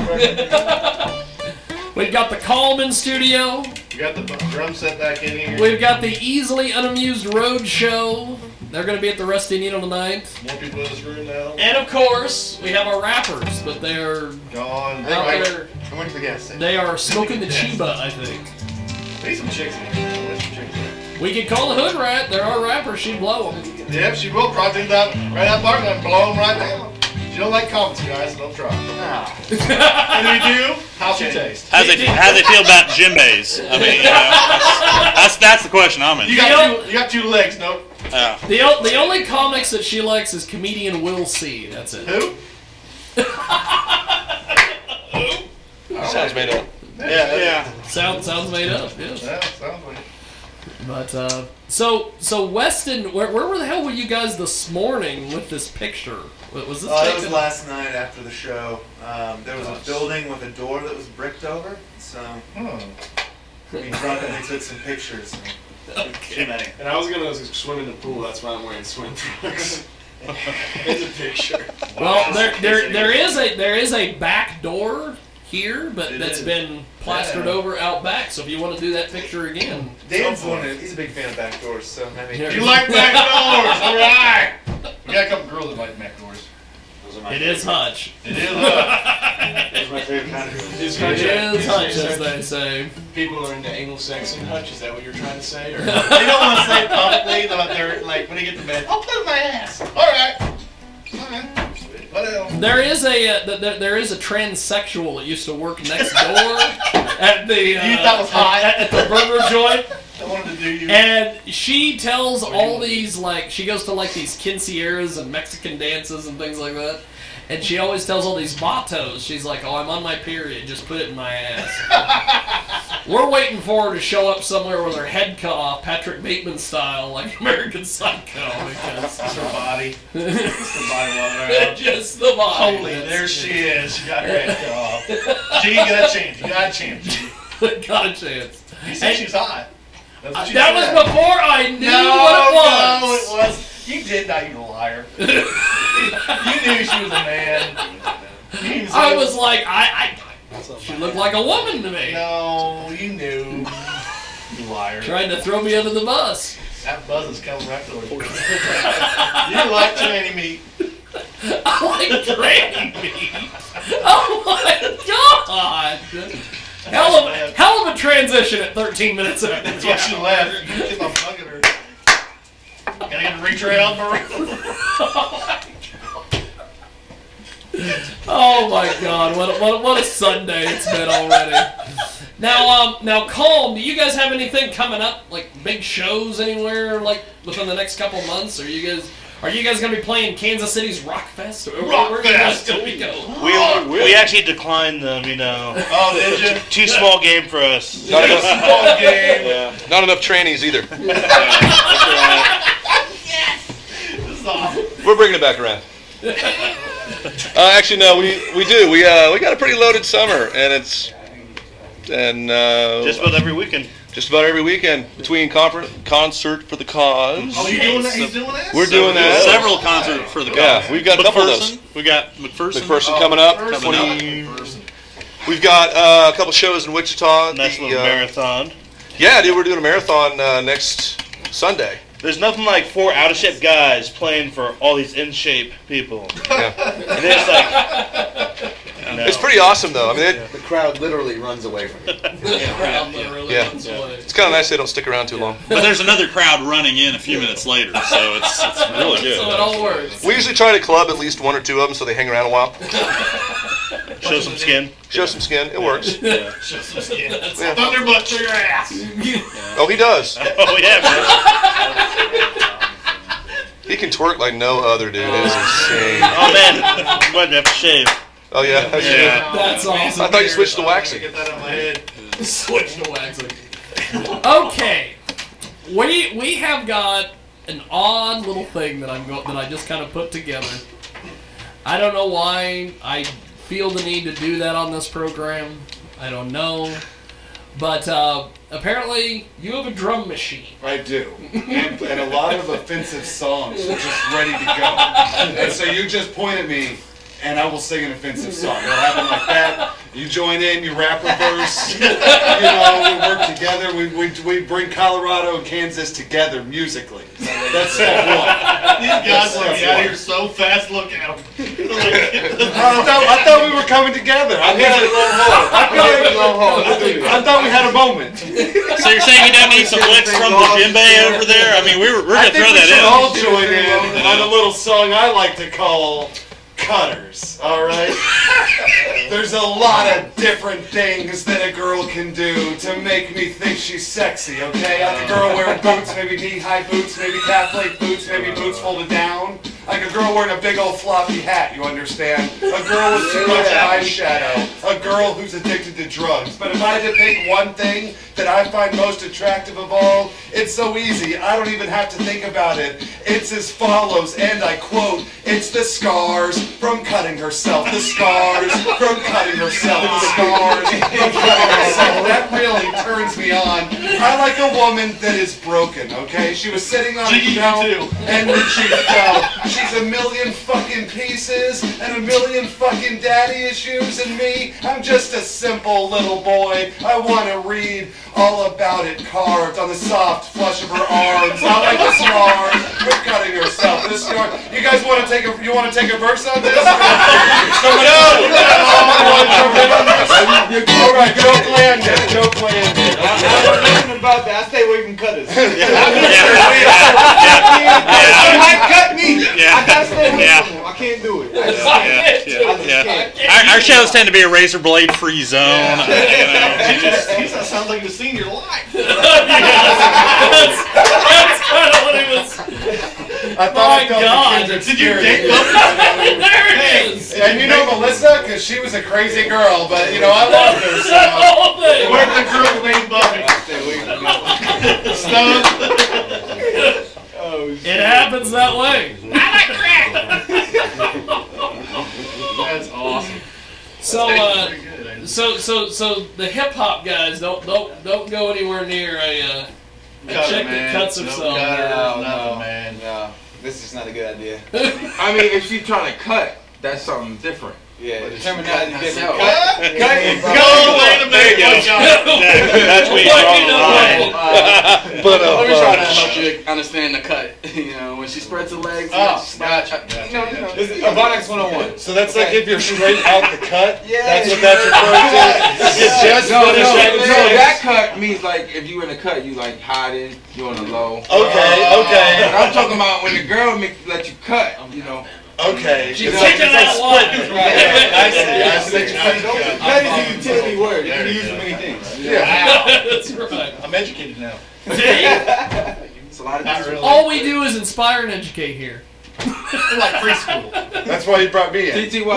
We've got the Coleman studio. We got the drum set back in here. We've got the easily unamused road show. They're going to be at the Rusty Needle tonight. More people in this room now. And of course, we have our rappers, but they're gone. out there. I went to the gas station. They are smoking the Chiba, I think. Need some chicks in here. There's some chicks in here. We can call the Hood Rat. There are rappers. She'd blow them. Yep, she will. Probably that right out bar and blow them right down. She don't like comments, guys, so don't try. And we do. How's she taste? How's they feel about Jimbei's? I mean, that's the question I'm in. You got two legs, nope. The only comics that she likes is comedian Will C. That's it. Who? Sounds made up. Yeah. Sounds made up. Yes. Yeah, sounds like it. But so Weston, where the hell were you guys this morning with this picture? Was this? That was last night after the show. There was a building with a door that was bricked over, so we drunkenly took some pictures. Okay. And I was gonna swim in the pool. That's why I'm wearing swim trunks. It's a picture. Well, there is a back door here, but that's been plastered over out back. So if you want to do that picture again, Dan's he's a big fan of back doors, so maybe. You like back doors? All right. We got a couple girls that like back doors. It is Hutch. It is Hutch. That's my favorite kind of It is Hutch, as they say. People are into anal sex and Hutch. Is that what you're trying to say? Or? They don't want to say it publicly, but they're like when they get to bed, I'll put it in my ass. All right. What else? There is a transsexual that used to work next door at the You thought was hot at the burger joint. I wanted to And she tells all these, like, she goes to, like, these quinceañeras and Mexican dances and things like that. And she always tells all these vatos, she's like, oh, I'm on my period, just put it in my ass. We're waiting for her to show up somewhere with her head cut off, Patrick Bateman style, like American Psycho. Because Just her body. Just her body walking around. Just the body. Holy, there she is. She got her head cut off. Jiggy, got a chance. You got a chance, Jiggy. Got a chance. You said she's hot. That's what she That said. was before I knew what it was. No, it was. You did not. You're a liar. You knew she was a man. I was like, she looked like a woman to me. No, you knew. You liar. Trying to throw me under the bus. That buzz is coming right towards you. You like tranny meat. I like tranny meat. Oh my god! Hell of a transition at 13 minutes in. That's why she left. You get my bucket her. Gotta get a retread on Oh my god, what a Sunday it's been already. Now, Calm, do you guys have anything coming up, like big shows anywhere, like within the next couple months? Are you guys gonna be playing Kansas City's Rock Fest? Where do we go? We actually declined them, you know. Oh, did you? Too small game for us. Not enough, Small game. Yeah. not enough trannies either. We're bringing it back around. Actually, no, we do. We got a pretty loaded summer, and it's just about every weekend. Just about every weekend between concert for the cause. Oh, you doing that? He's doing that? We're doing that. Several concerts for the cause. Yeah, we've got a couple of those. We got McPherson. McPherson coming up. We've got a couple shows in Wichita. Nice little marathon. Yeah, dude, we're doing a marathon next Sunday. There's nothing like 4 out-of-shape guys playing for all these in-shape people. Yeah. And it's like... No. It's pretty awesome, though. I mean, the crowd literally runs away from you. Yeah. It's kind of nice they don't stick around too long. But there's another crowd running in a few minutes later, so it's really good. So it all works. We usually try to club at least 1 or 2 of them so they hang around a while. Show some skin. Show some skin. It works. Yeah. Show some skin. Thunderbutt to your ass. Oh, he does. Oh, yeah, man. He can twerk like no other, dude. It is insane. Oh, man. I'm going to have to shave. Oh, yeah? That's awesome. I thought you switched to waxing. Get that out of my head. Switch to waxing. Okay, we have got an odd little thing that I just kind of put together. I don't know why I feel the need to do that on this program. I don't know, but apparently you have a drum machine. I do, and a lot of offensive songs are just ready to go. And so you just point at me, and I will sing an offensive song. It'll happen like that. You join in, you rap a verse. You know, we work together. We bring Colorado and Kansas together musically. That's step one. These guys want to get out of here so fast. Look at them. I thought we were coming together. I thought we had a moment. So you're saying you don't need some licks from the djembe over there? I mean, we're going to throw that in. All join in on a little song I like to call Cutters, alright? There's a lot of different things that a girl can do to make me think she's sexy, okay? Like a girl wearing boots, maybe knee-high boots, maybe calf-length boots, maybe boots folded down. Like a girl wearing a big old floppy hat, you understand? A girl with too much eyeshadow. A girl who's addicted to drugs. But if I had to pick one thing that I find most attractive of all, it's so easy. I don't even have to think about it. It's as follows, and I quote, "It's the scars from cutting herself. The scars from cutting herself. The scars from cutting herself." That really turns me on. I like a woman that is broken, okay? She was sitting on a shelf, and then she fell. She's a million fucking pieces and a million fucking daddy issues, and me, I'm just a simple little boy. I want to read all about it carved on the soft flesh of her arms. I like the scars from cutting herself. The scar. You guys want to take a verse on this? Somebody, all right, joke landed. Joke landed. I don't know nothing about that. I stay away from cutters. Yeah. You might cut me. Yeah. I gotta stay away Yeah. from him. I can't do it. I just Yeah, can't. I just yeah. can't. Our shows tend to be a razor blade free zone. That sounds like the senior life. That's kind of what it was. I thought I felt God. the kindred Did you spirit. date them? There it is. And you know Melissa, because she was a crazy girl, but you know I loved her. The So. whole thing. Where's the girl named Buffy? Stone. It happens that way. That's awesome. So, so the hip hop guys don't go anywhere near a chick that cuts herself. No, man. no. This is not a good idea. I mean, if she's trying to cut, that's something different. Yeah, But the if terminology she different. cut Cut. There you go. That's where you draw the line. But let me try to help you understand the cut. You know, when she spreads her legs. Gotcha. This is Ebonics 101. So that's like if you're straight out the cut. Yeah. That's what that's referring to. You just No, finished having sex. that cut means like if you in the cut, you like hiding, you on the low. Okay. But I'm talking about when the girl let you cut, you know. Okay. She's taking it out wide. I see. Cut is a utility word. You can use it for many things. Yeah. That's right. I'm educated now. It's a lot of Not things. really. All we do is inspire and educate here. We're like preschool. That's why you brought me in. TT, We're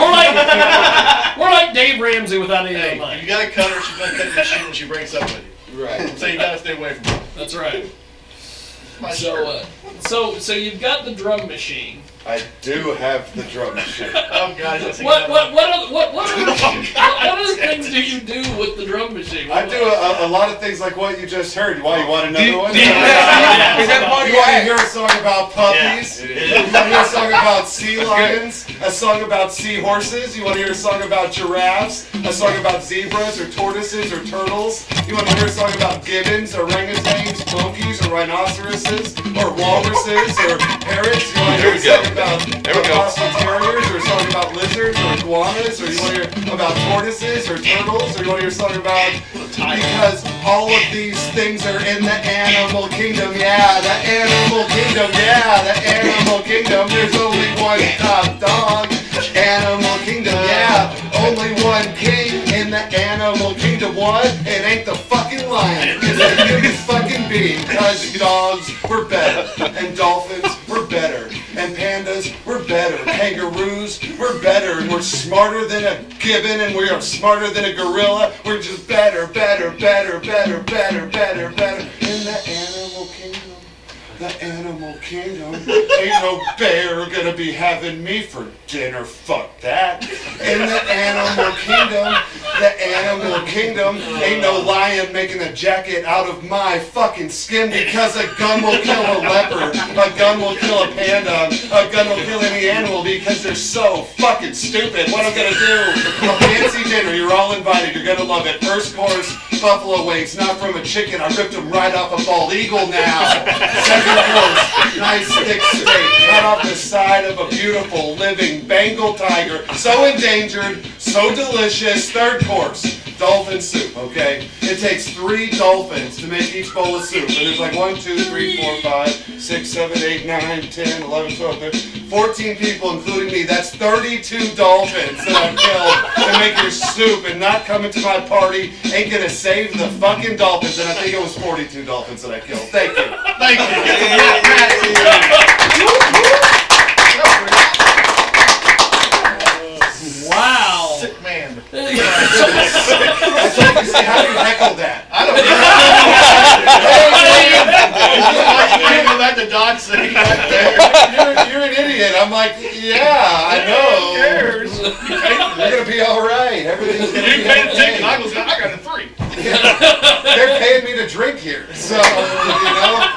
like Dave Ramsey without any Hey, of if you gotta cut her, she's gonna cut your shit when she breaks up with you. Right. So you gotta stay away from her. That's right. My shirt. So you've got the drum machine. I do have the drum machine. Oh god, What other things do you do with the drum machine? I do a lot of things like what you just heard. Why, you want another one? Is that part of You your want to act? hear a song about puppies? Yeah, You want to hear a song about sea lions? A song about seahorses? You want to hear a song about giraffes? A song about zebras or tortoises or turtles? You want to hear a song about gibbons, orangutans, monkeys, or rhinoceroses, or walruses, or parrots? You want to hear a song about Boston terriers, or a song about lizards, or iguanas? Or you want to hear about tortoises, or turtles? Or you want to hear a song about... Because all of these things are in the animal kingdom, yeah, the animal kingdom, yeah, the animal kingdom. There's only one top dog, animal kingdom, yeah, only one king in the animal kingdom. What? It ain't the fucking lion, it's a human fucking being. Because dogs were better, and dolphins were better, and pandas were better, kangaroos were better, and we're smarter than a gibbon, and we are smarter than a gorilla. We're just better, better, better, better, better, better, better. In the animal kingdom, the animal kingdom, ain't no bear gonna be having me for dinner. Fuck that. In the animal kingdom, ain't no lion making a jacket out of my fucking skin, because a gun will kill a leopard, a gun will kill a panda, a gun will kill any animal, because they're so fucking stupid. What I'm gonna do? A fancy dinner, you're all invited, you're gonna love it. First course, buffalo wings, not from a chicken, I ripped them right off a bald eagle now. Second course, nice thick steak, cut off the side of a beautiful living Bengal tiger, so endangered, so delicious. Third course, dolphin soup, okay? It takes 3 dolphins to make each bowl of soup. And there's like 1, 2, 3, 4, 5, 6, 7, 8, 9, 10, 11, 12, 13, 14 people, including me. That's 32 dolphins that I've killed to make your soup, and not coming to my party ain't gonna save the fucking dolphins. And I think it was 42 dolphins that I killed. Thank you. Thank you. Wow. Sick man. That's what you say. How do you heckle that? I don't know. You go back to Dodge City. You're an idiot. I'm like, yeah, I know. Who cares? You're gonna be all right. Everything's gonna You be paid the okay. ticket. I got a 3. They're paying me to drink here, so you know.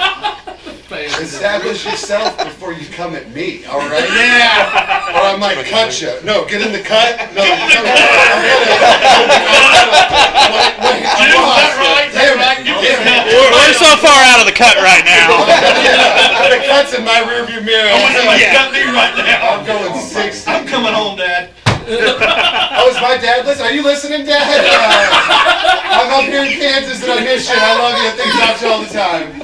Establish yourself before you come at me. All right? Yeah. Or I might cut you. No, get in the cut. No. We're so far out of the cut right now. The cut's in my rearview mirror. Got me right now. I'm going 60. I'm coming home, Dad. Oh, is my dad listening? Are you listening, Dad? I'm up here in Kansas and I miss you. I love you. I think about you all the time.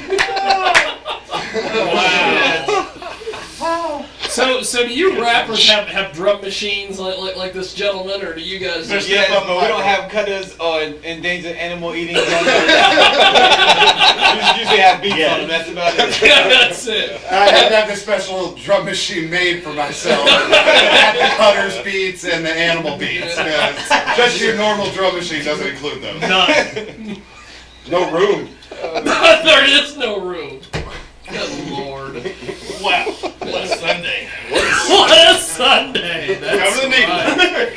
So do you rappers have drum machines like this gentleman, or do you guys? Yes, but we don't have cutters or endangered animal eating. We usually have beats on them. That's about it. Yeah, that's it. I had to have the special drum machine made for myself. I had the cutters beats and the animal beats. Yeah, just your normal drum machine doesn't include those. None. No room. There is no room. Good Lord. Wow. What a Sunday. What a Sunday. That's Come to the needle. right.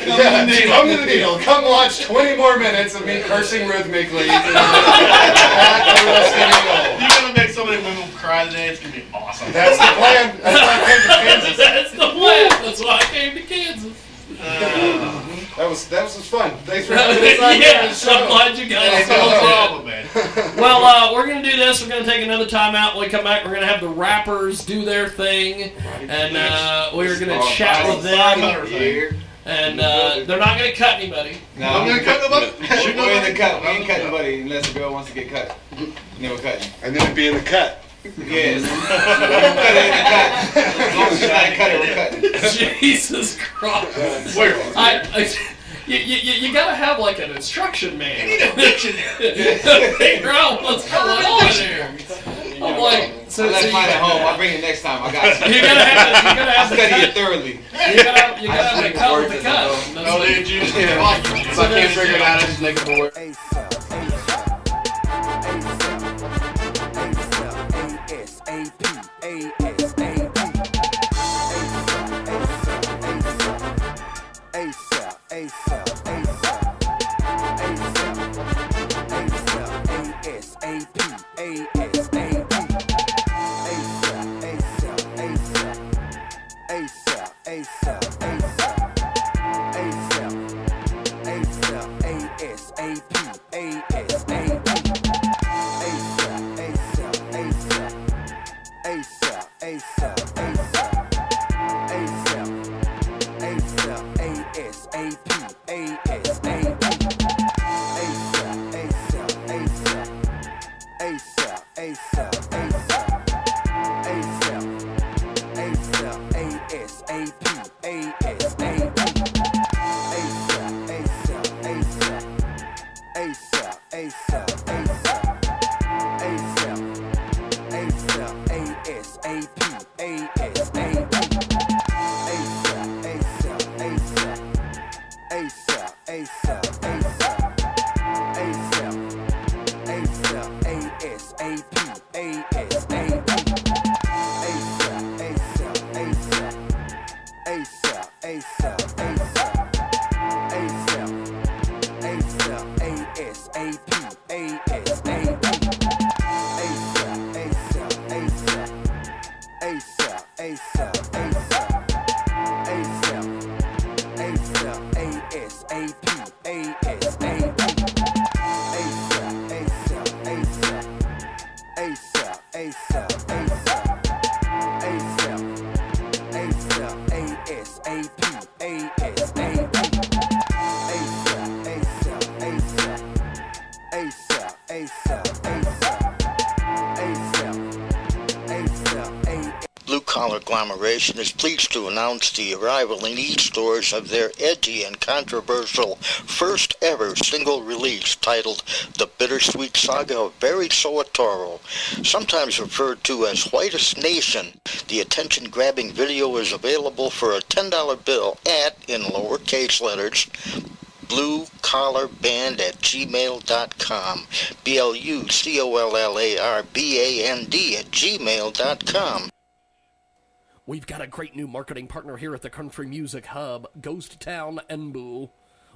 Come to the needle. Come watch 20 more minutes of me cursing rhythmically. You're gonna make so many women cry today. It's gonna be awesome. That's the plan. That's why I came to Kansas. That's the plan. That's why I came to Kansas. That was fun. Thanks for having us on Yes, the show. I'm glad you guys. No problem, man. Well, we're going to do this. We're going to take another time out. When we come back, we're going to have the rappers do their thing. And we're going to chat with them. And they're not going to cut anybody. No, I'm going to cut nobody. We're in the cut. We ain't cutting nobody unless a girl wants to get cut. And then we're cutting. And then it'd be in the cut. Yes. We're cutting. Jesus Christ. You gotta have like an instruction manual. You need a dictionary. Figure out what's going on here. I'm like, so find it home. I'll bring it next time. I got you. You gotta have study it thoroughly. You gotta have the cut with the cut. No, dude, you just if I can't figure it out, I just make it work. Agglomeration is pleased to announce the arrival in e-stores of their edgy and controversial first ever single release titled The Bittersweet Saga of Barry Soetoro, sometimes referred to as Whitest Nation. The attention-grabbing video is available for a $10 bill at, in lowercase letters, bluecollarband@gmail.com, bluecollarband@gmail.com. We've got a great new marketing partner here at the Country Music Hub, Ghost Town Enbu.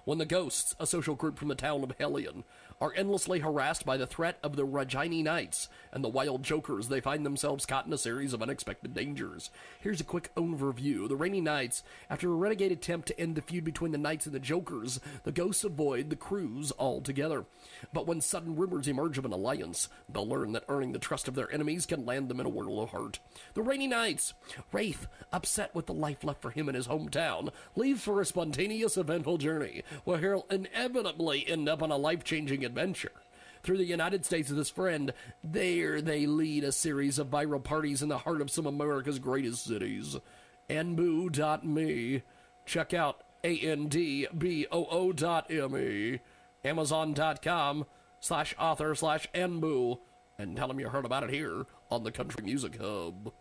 When the Ghosts, a social group from the town of Hellion, are endlessly harassed by the threat of the Regina Knights and the Wild Jokers, they find themselves caught in a series of unexpected dangers. Here's a quick overview. The Rainy Knights, after a renegade attempt to end the feud between the Knights and the Jokers, the Ghosts avoid the cruise altogether. But when sudden rumors emerge of an alliance, they'll learn that earning the trust of their enemies can land them in a world of hurt. The Rainy Knights. Wraith, upset with the life left for him in his hometown, leaves for a spontaneous, eventful journey, where he'll inevitably end up on a life-changing adventure. Through the United States of his friend, there they lead a series of viral parties in the heart of some of America's greatest cities. andboo.me. Check out andboo.me. Amazon.com/author/nboo. And tell them you heard about it here on the Country Music Hub.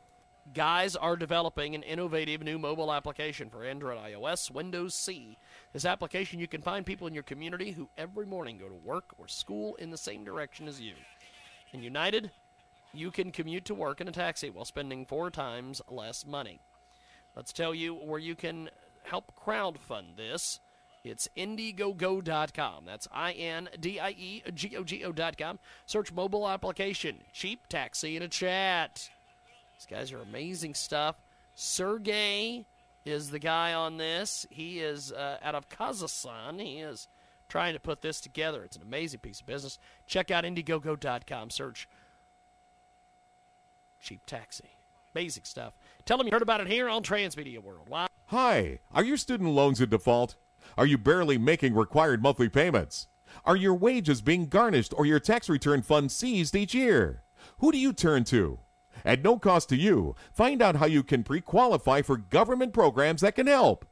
Guys are developing an innovative new mobile application for Android, iOS, Windows C. This application, you can find people in your community who every morning go to work or school in the same direction as you. In United, you can commute to work in a taxi while spending 4 times less money. Let's tell you where you can help crowdfund this. It's Indiegogo.com. That's INDIEGOGO.com. Search mobile application, cheap taxi in a chat. These guys are amazing stuff. Sergey is the guy on this. He is out of Kazakhstan. He is trying to put this together. It's an amazing piece of business. Check out Indiegogo.com. Search cheap taxi. Amazing stuff. Tell them you heard about it here on Transmedia World. Wow. Hi, are your student loans in default? Are you barely making required monthly payments? Are your wages being garnished or your tax return fund seized each year? Who do you turn to? At no cost to you, find out how you can pre-qualify for government programs that can help.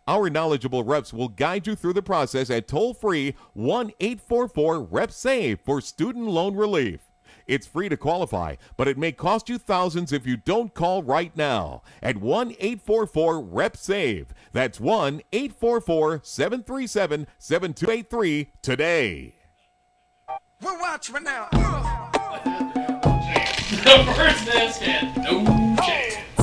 Our knowledgeable reps will guide you through the process at toll-free 1-844-REP-SAVE for student loan relief. It's free to qualify, but it may cost you thousands if you don't call right now at 1-844-REP-SAVE. That's 1-844-737-7283 today. We're watching now. The first dance had no chance.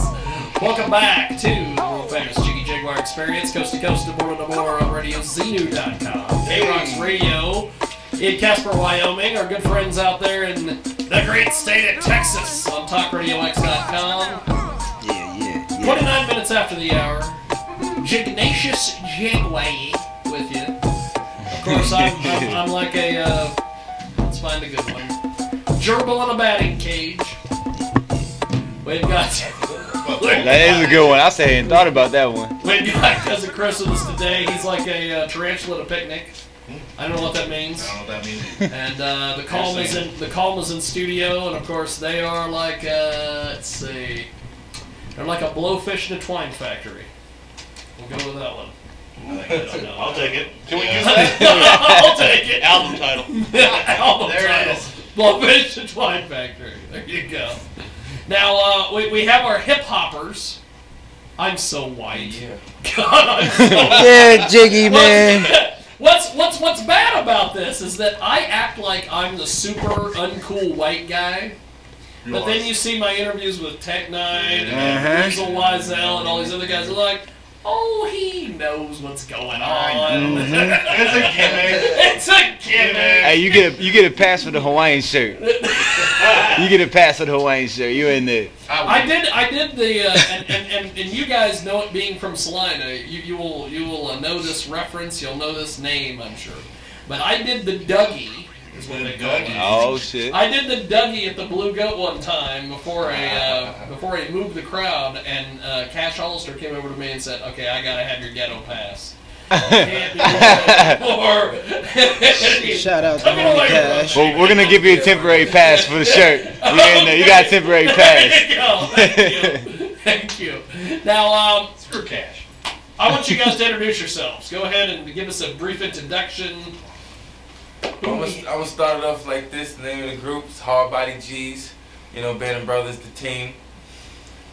Welcome back to the world famous Jiggy Jaguar Experience, coast to coast, to more on Radio Zenu.com. K-Rock's Radio in Casper, Wyoming. Our good friends out there in the great state of Texas on TalkRadioX.com. Yeah. 29 minutes after the hour. Jignatius Jaguar with you. Of course, I'm like a, let's find a good one. Gerbil in a batting cage. We've got... That is a good one. I hadn't thought about that one. We've got Cousin Chris with us today. He's like a tarantula at a picnic. I don't know what that means. I don't know what that means. And the calm is in studio, and of course they are like let's see, they're like a blowfish in a twine factory. We'll go with that one. I'll take it. Can we use that? I'll take it. Album title. Album There it title. is. Blowfish and twine factory. There you go. Now we have our hip hoppers. I'm so white. Yeah. God, I'm so white. Yeah, Jiggy, man. What's bad about this is that I act like I'm the super uncool white guy, but then you see my interviews with Tech Nine and Weasel Wiesel and all these other guys are like, oh, he knows what's going on. It's a gimmick. It's a gimmick. Hey, you get a pass for the Hawaiian shirt. You get a pass for the Hawaiian shirt. You in there? I did the and you guys know it being from Salina. You will know this reference. You'll know this name, I'm sure. But I did the Dougie. Is what they call it. Oh shit! I did the Dougie at the Blue Goat one time before I moved the crowd, and Cash Hollister came over to me and said, "Okay, I gotta have your ghetto pass." Can't do that anymore. Shout out to Took it away from Cash. me. Well, we're gonna give you a temporary pass for the shirt. You in there? You got a temporary pass. There you go. Thank you. Now, Screw Cash. I want you guys to introduce yourselves. Go ahead and give us a brief introduction. I'm gonna start it off like this. The name of the group is Hard Body G's. You know, Band of Brothers, the team.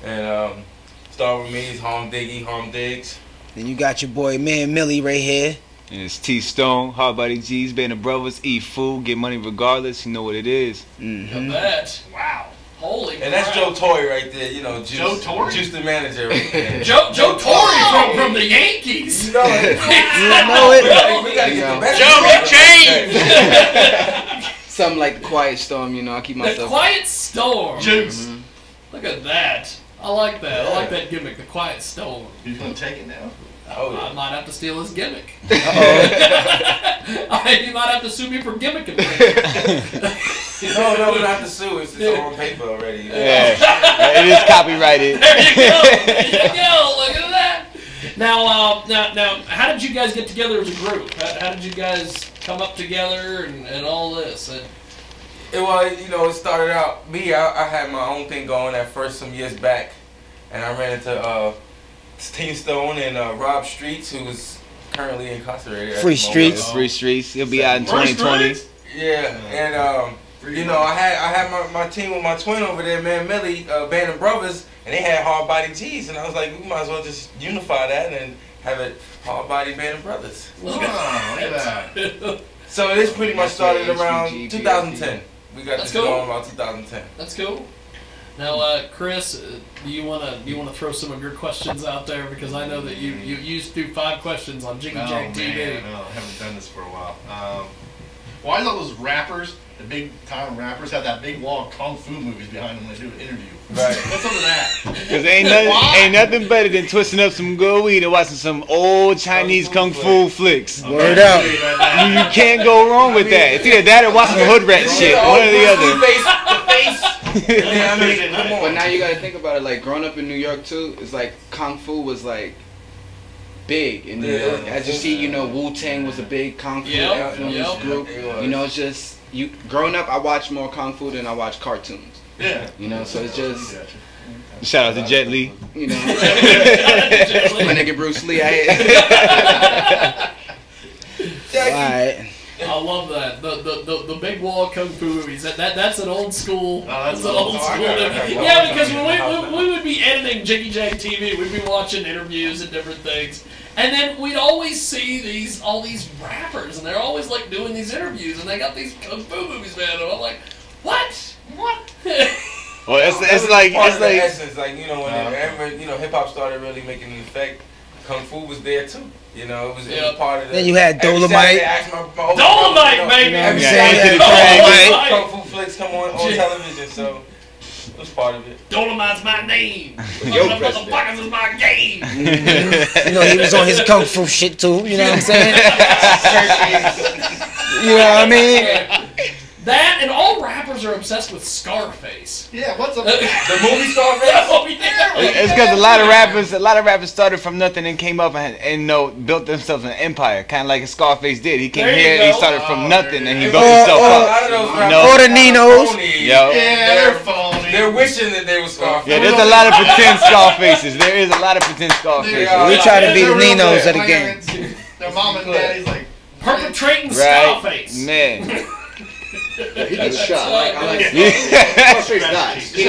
And start with me is Home Diggs. Then you got your boy Man Millie right here. And it's T Stone, Hard Body G's, Band of Brothers, eat food, get money regardless. You know what it is. I bet. Wow. Holy And that's crap. Joe Torre right there. You know, Juice, Joe Torre? Juice the manager right there. Joe Torre from the Yankees. You know it. We gotta get the best. Joe, get changed! Something like the Quiet Storm, you know. I keep The myself. Quiet Storm. Juice. Look at that. I like that. I like that gimmick, the Quiet Storm. He's gonna take it now. Oh, yeah. I might have to steal his gimmick. Uh-oh. You might have to sue me for gimmicking. No, we don't have to sue. It's on paper already. Yeah, it is copyrighted. There you go. There you go. Look at that. Now, how did you guys get together as a group? How did you guys come up together and all this? Well, you know, it started out, I had my own thing going at first some years back, and I ran into Team Stone and Rob Streets, who's currently incarcerated. Free Streets. Free Streets. He'll be out in 2020. Yeah, and you know, I had my team with my twin over there, man, Millie, Band of Brothers, and they had Hard Body G's, and I was like, we might as well just unify that and have it Hard Body Band of Brothers. Look at that. So this pretty much started around 2010. We got this going about 2010. That's cool. Now, Chris, do you wanna throw some of your questions out there, because I know that you used to do 5 questions on Jiggy Jag TV. No, I haven't done this for a while. Why do all those rappers, the big time rappers, have that big wall of kung fu movies behind them when they do an interview? Right. What's up with that? Because ain't nothing better than twisting up some good weed and watching some old Chinese kung fu flicks. Word out. You can't go wrong with that. It's either that or watching hood rat shit. One or the other. But now you gotta think about it. Like growing up in New York too, it's like kung fu was like big in New York. As you see, you know, Wu-Tang was a big kung fu influence group. You know, it's just growing up, I watched more kung fu than I watched cartoons. Yeah. You know, so it's just. Shout out to Jet Li. You know, my nigga Bruce Lee. Alright. I love that. The big wall of kung fu movies. That's an old school. That's an old school. Yeah, because when we would be editing Jiggy Jag TV, we'd be watching interviews and different things, and then we'd always see all these rappers, and they're always like doing these interviews, and they got these kung fu movies, man. And I'm like, what? Well, it's like essence, like you know, when you know hip hop started really making an effect, kung fu was there too. You know, it was part of the. Then you had Dolomite. Dolomite, baby. Every Saturday, kung fu flicks come on television, so it was part of it. Dolomite's my name. Motherfuckers is my game. You know, he was on his kung fu shit too. You know what I'm saying? You know what I mean? That and all rappers are obsessed with Scarface. Yeah, what's up with that? The movie Scarface? Oh, yeah. It's because a lot of rappers started from nothing and came up and built themselves an empire, kind of like Scarface did. He came here, he started from nothing, and he built himself up. Or the Ninos. Yeah, they're phony. They're wishing that they were Scarface. Yeah, there's a lot of pretend Scarfaces. There is a lot of pretend Scarfaces. We try to be the Ninos of the game. Their mom and daddy's like perpetrating Scarface. Man. He gets shot. I like Scarface dies. He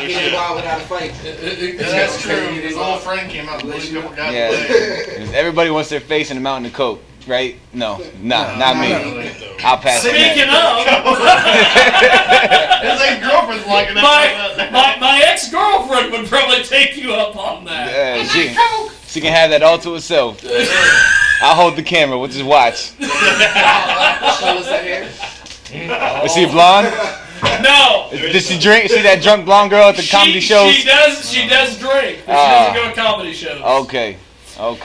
didn't go without a fight. That's true. His old friend came out and a couple guys Yeah. Everybody wants their face in a mountain of coke, right? No, not me. I'll pass on Speaking of, his ex-girlfriend's liking that. My ex-girlfriend would probably take you up on that. Yeah, she can have that all to herself. I'll hold the camera. We'll just watch. Is she blonde? No. Does she drink? Is she that drunk blonde girl at the comedy shows? She does drink, but she doesn't go to comedy shows. Okay.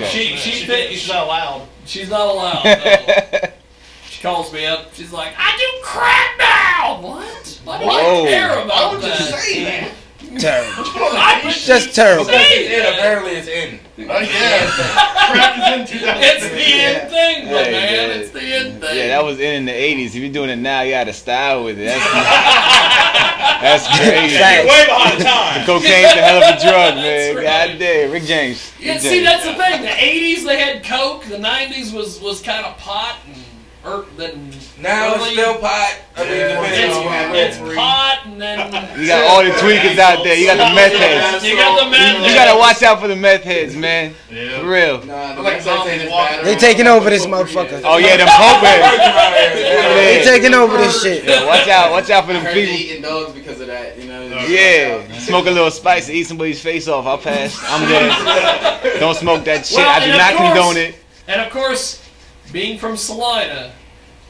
She's not allowed. She's not allowed. No. She calls me up. She's like, I do crack now. What? Why do I care about Why would that? you say that? Terrible. Just terrible. Apparently it's in. Yeah. Crack is in 2000. It's the end thing, man. It's the end thing. Yeah, that was in the 80s. If you're doing it now, you got to style with it. That's crazy. You're way behind time. The cocaine's a hell of a drug, man. God damn. Rick James. Yeah, see, that's the thing. The 80s, they had coke. The 90s was kind of pot. And now it's still pot. I mean, it's pot, and then you got all the tweakers out there. You got the meth heads. You got the meth heads. You gotta watch out for the meth heads, man. Yeah. For real. They taking over this motherfucker. Oh yeah, them pope heads. They taking over this shit. Yeah, watch out for them people. Eating dogs because of that, you know. Yeah, smoke a little spice to eat somebody's face off. I'll pass. I'm good. Don't smoke that shit. I do not condone it. And of course, being from Salina,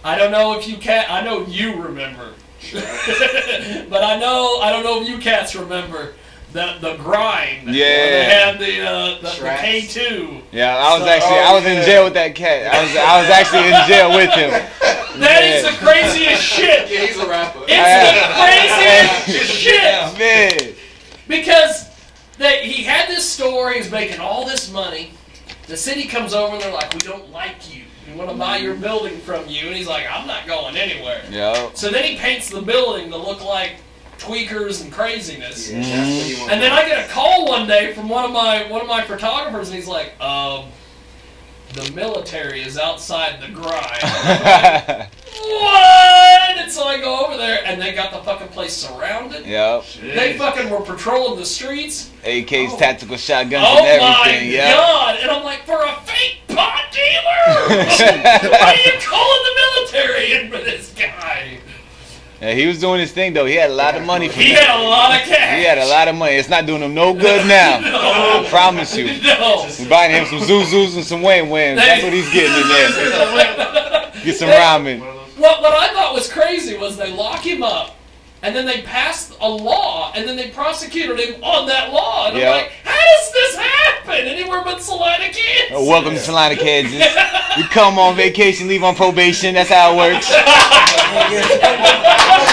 I don't know if you I know you remember, but I don't know if you cats remember the grind. Yeah. Where they had the K2. Yeah, I was in jail with that cat. I was actually in jail with him. That is the craziest shit. Yeah, he's a rapper. It's the craziest shit. Man. Because he had this store. He's making all this money. The city comes over and they're like, we don't like you. We want to buy your building from you. And he's like, I'm not going anywhere. Yeah. So then he paints the building to look like tweakers and craziness. Yeah, that's what you want. And then I get a call one day from one of my photographers, and he's like, the military is outside the grind. Like, what? And so I go over there, and they got the fucking place surrounded. Yep. They fucking were patrolling the streets. AKs, tactical shotguns, and everything. Oh my God! And I'm like, for a fake pot dealer? Why are you calling the military in for this guy? Yeah, he was doing his thing though. He had a lot of money for He that. had a lot of cash. He had a lot of money. It's not doing him no good now. No. I promise you. No. We're buying him some Zuzus and some Wham Whams. That's what he's getting in there. Get some ramen. What I thought was crazy was they lock him up, and then they passed a law, and then they prosecuted him on that law. And I'm like, how does this happen anywhere but Salina, Kansas? Welcome to Salina, Kansas. You come on vacation, leave on probation. That's how it works.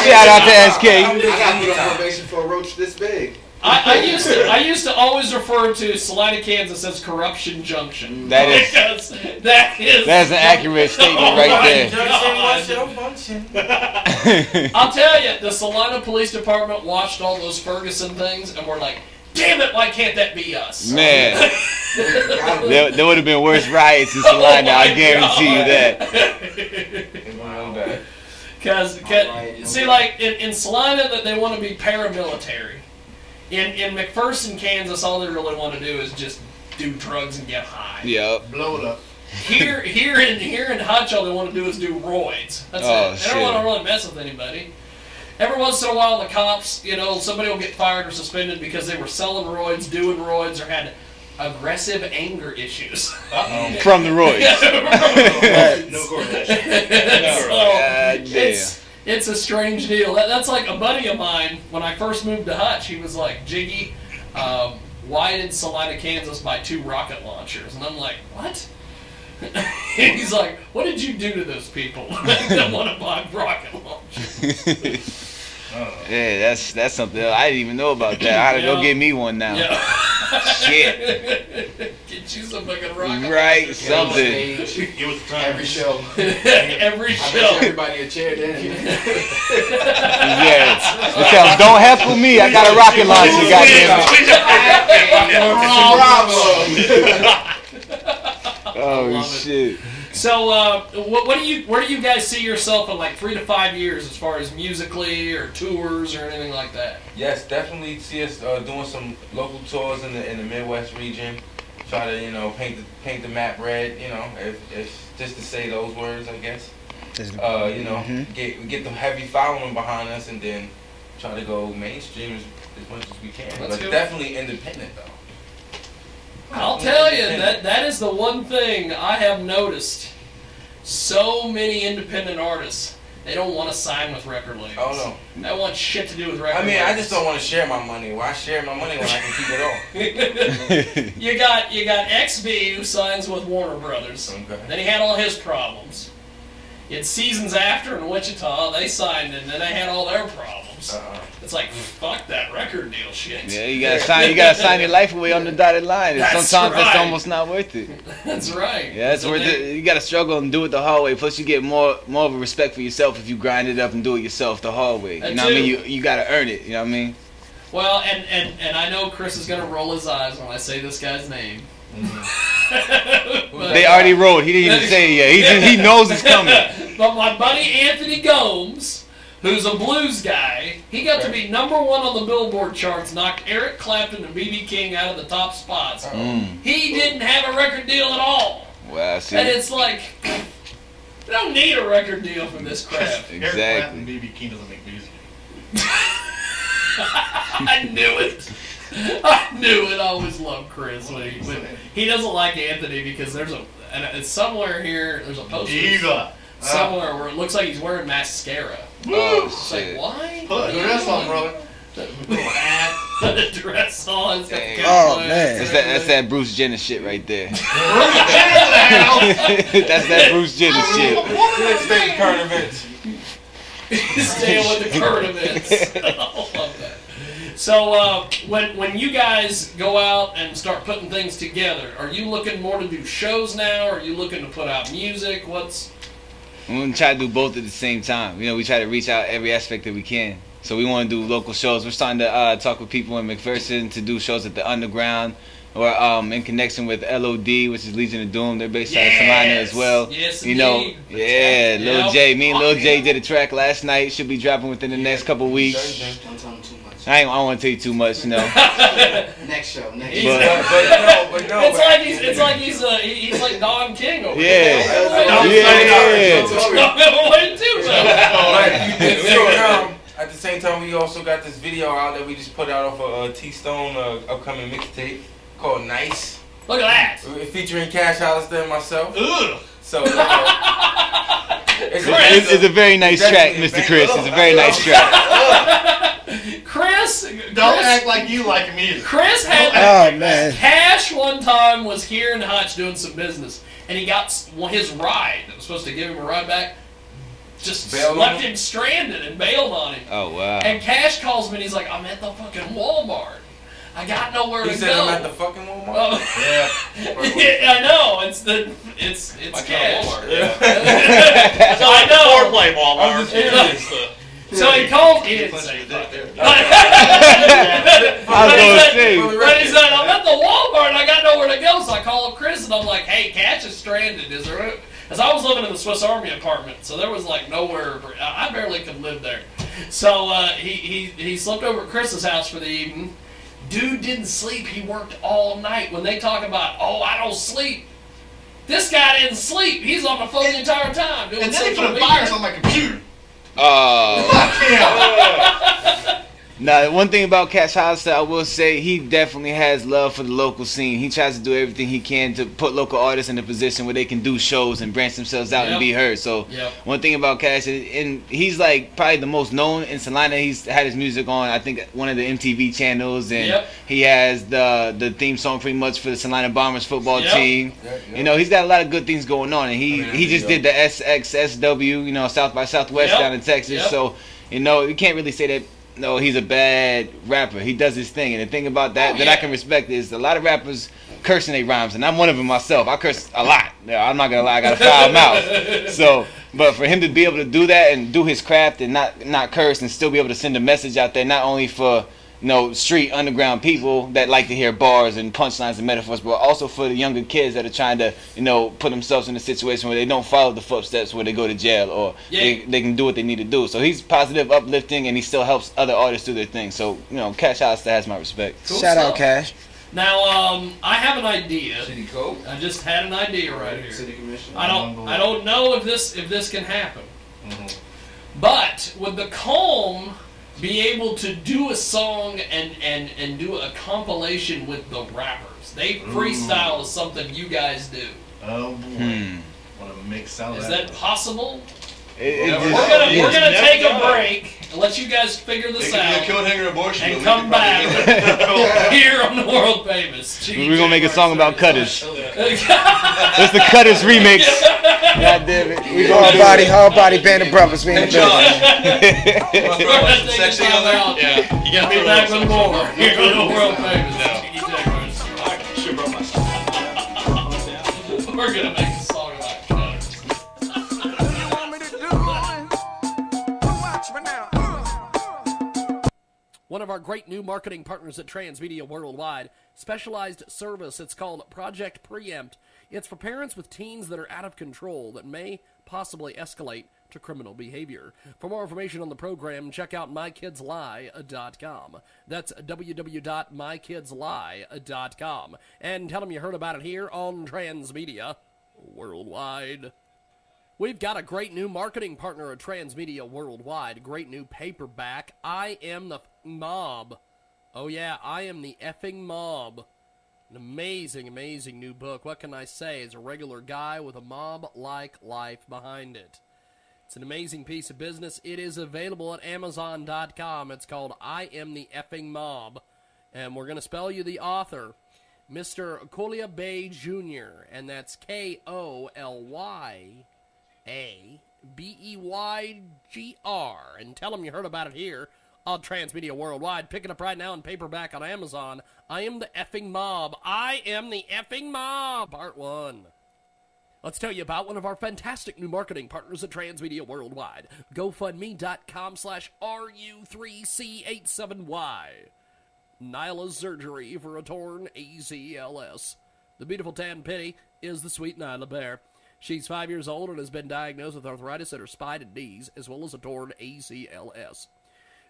Shout out to SK. I got put on probation for a roach this big. I used to always refer to Salina, Kansas as Corruption Junction. That is because that's an accurate statement right there. I'll tell you, the Salina Police Department watched all those Ferguson things and were like, damn it, why can't that be us? Man, there would have been worse riots in Salina, I guarantee you that. Because, see, like, in Salina, that they want to be paramilitary. In McPherson, Kansas, all they really want to do is just do drugs and get high. Yep. Blow it up. Here in Hutch, all they want to do is do roids. That's it. They don't want to really mess with anybody. Every once in a while, the cops, somebody will get fired or suspended because they were selling roids, doing roids, or had aggressive anger issues. From the roids. No correlation. It's a strange deal. That's like a buddy of mine, when I first moved to Hutch, he was like, Jiggy, why did Salina, Kansas buy 2 rocket launchers? And I'm like, what? And he's like, what did you do to those people that want to buy rocket launchers? Yeah, that's something else. I didn't even know about that. I had to go get me one now. Shit. Get you some fucking rocket right, launchers. something. It was every show. Every show. Everybody a chair then. Yeah. Don't heckle me. I got a rocket launcher, goddamn. Oh shit. So, where do you guys see yourself in like 3 to 5 years as far as musically or tours or anything like that? Yes, definitely see us doing some local tours in the Midwest region. Try to paint the map red. If just to say those words, I guess. Get the heavy following behind us, and then try to go mainstream as much as we can. But definitely independent though. I'll tell you, that is the one thing I have noticed. So many independent artists, they don't want to sign with record labels. Oh no. They want shit to do with record labels. I just don't want to share my money. Why share my money when I can keep it all? You got XB who signs with Warner Brothers. Okay. Then he had all his problems. You had Seasons After in Wichita, they signed and then they had all their problems. It's like, fuck that record deal shit. Yeah, you gotta sign your life away on the dotted line. And sometimes that's almost not worth it. That's right. Yeah, it's worth it. You gotta struggle and do it the hard way. Plus, you get more of a respect for yourself if you grind it up and do it yourself the hard way. You know what I mean? You gotta earn it. You know what I mean? Well, and I know Chris is gonna roll his eyes when I say this guy's name. They already rolled. He didn't even say it yet. He knows it's coming. But my buddy Anthony Gomes, who's a blues guy, he got to be #1 on the Billboard charts, knocked Eric Clapton and B.B. King out of the top spots. He didn't have a record deal at all. Well, I see. And it's like, you don't need a record deal from this crap. Exactly. Eric Clapton and B.B. King doesn't make music. I knew it. I knew it. I always loved Chris when he doesn't like Anthony because it's somewhere here. There's a poster somewhere where it looks like he's wearing mascara. Oh It's shit! like, why? Put a dress on, brother. Put a dress on. It's got the Oh cowboy man, hats that's that Bruce Jenner shit right there. Bruce Jenner. That's that Bruce Jenner shit. Let's stay with current events. Staying with the current events. I love that. So when you guys go out and start putting things together, are you looking more to do shows now? Or are you looking to put out music? We're gonna try to do both at the same time. We try to reach out every aspect that we can. So we want to do local shows. We're starting to talk with people in McPherson to do shows at the Underground, or in connection with LOD, which is Legion of Doom. They're based out of Salina as well. Yes, you know, indeed. yeah, Lil Yep. J. Me and Lil J did a track last night. Should be dropping within the next couple weeks. Don't tell him too much. I don't want to tell you too much, you know. Next show. Next He's, show. it's like he's like Don King over Yeah. At the same time, we also got this video out that we just put out off of T-Stone upcoming mixtape called Nice. Look at that. Featuring Cash Hollister and myself. Ugh. So it's a very nice track, Mr. Chris. It's a very nice track. Chris, Don't act like you like him either. Chris had Oh, man. Cash one time was here in Hutch doing some business, and he got his ride that was supposed to give him a ride back. Just Bailed left on him stranded and bailed on him. Oh wow. And Cash calls me and he's like, "I'm at the fucking Walmart. I got nowhere He to said go." I'm at the fucking Walmart? Yeah, I know. It's Like Cash. Walmart, I know. Foreplay Walmart. I'm just so he called. He didn't say fuck. But he said, "I'm at the Walmart and I got nowhere to go." So I call up Chris and I'm like, "Hey, Cash is stranded. Is there?" Because I was living in the Swiss Army apartment, so there was like nowhere. I barely could live there. So he slept over at Chris's house for the evening. Dude didn't sleep. He worked all night. When they talk about, oh, I don't sleep, this guy didn't sleep. He's on the phone the entire time. And then he put a virus on my computer. Now, one thing about Cash Hollister, I will say, he definitely has love for the local scene. He tries to do everything he can to put local artists in a position where they can do shows and branch themselves out and be heard. So, one thing about Cash, and he's like probably the most known in Salina. He's had his music on, I think, one of the MTV channels, and he has the theme song pretty much for the Salina Bombers football team. You know, he's got a lot of good things going on, and he just did the SXSW, you know, South by Southwest down in Texas. So, you know, you can't really say that. No, he's a bad rapper. He does his thing, and the thing about that that I can respect is a lot of rappers curse in their rhymes, and I'm one of them myself. I curse a lot. I'm not gonna lie, I got a foul mouth. So, but for him to be able to do that and do his craft and not curse and still be able to send a message out there, not only for street underground people that like to hear bars and punchlines and metaphors, but also for the younger kids that are trying to, put themselves in a situation where they don't follow the footsteps where they go to jail or they can do what they need to do. So he's positive, uplifting, and he still helps other artists do their thing. So, Cash Hollister has my respect. Cool Shout stuff. out, Cash. Now, I have an idea. City Code. I just had an idea right here. City Commission. I don't know if this can happen. But would the Calm be able to do a song and do a compilation with the rappers? They freestyle is something you guys do. Oh boy. Want to make sound Is that possible? We're gonna take a break and let you guys figure this out and come back here on the world famous. We're gonna make a song about cutters. It's the Cutters remix. God damn it. We Hard body band of brothers. We in the building. Sexy on there? Yeah. You gotta be back with more. Here on the world famous. Jiggy Jaguars. We're gonna make a song about cutters. One of our great new marketing partners at Transmedia Worldwide, specialized service. It's called Project Preempt. It's for parents with teens that are out of control that may possibly escalate to criminal behavior. For more information on the program, check out mykidslie.com. That's www.mykidslie.com. And tell them you heard about it here on Transmedia Worldwide. We've got a great new marketing partner at Transmedia Worldwide. Great new paperback. I Am the Mob. Oh yeah, I Am the Effing Mob. An amazing, amazing new book. What can I say? It's a regular guy with a mob-like life behind it. It's an amazing piece of business. It is available at Amazon.com. It's called I Am the Effing Mob. And we're going to spell you the author, Mr. Kolia Bay Jr., and that's KolyabeyGr. And tell them you heard about it here on Transmedia Worldwide. Pick it up right now in paperback on Amazon. I Am the Effing Mob. I Am the Effing Mob, Part 1. Let's tell you about one of our fantastic new marketing partners at Transmedia Worldwide. GoFundMe.com/RU3C87Y. Nyla's surgery for a torn ACLS. The beautiful tan Penny is the sweet Nyla Bear. She's 5 years old and has been diagnosed with arthritis in her spine and knees, as well as a torn ACLS.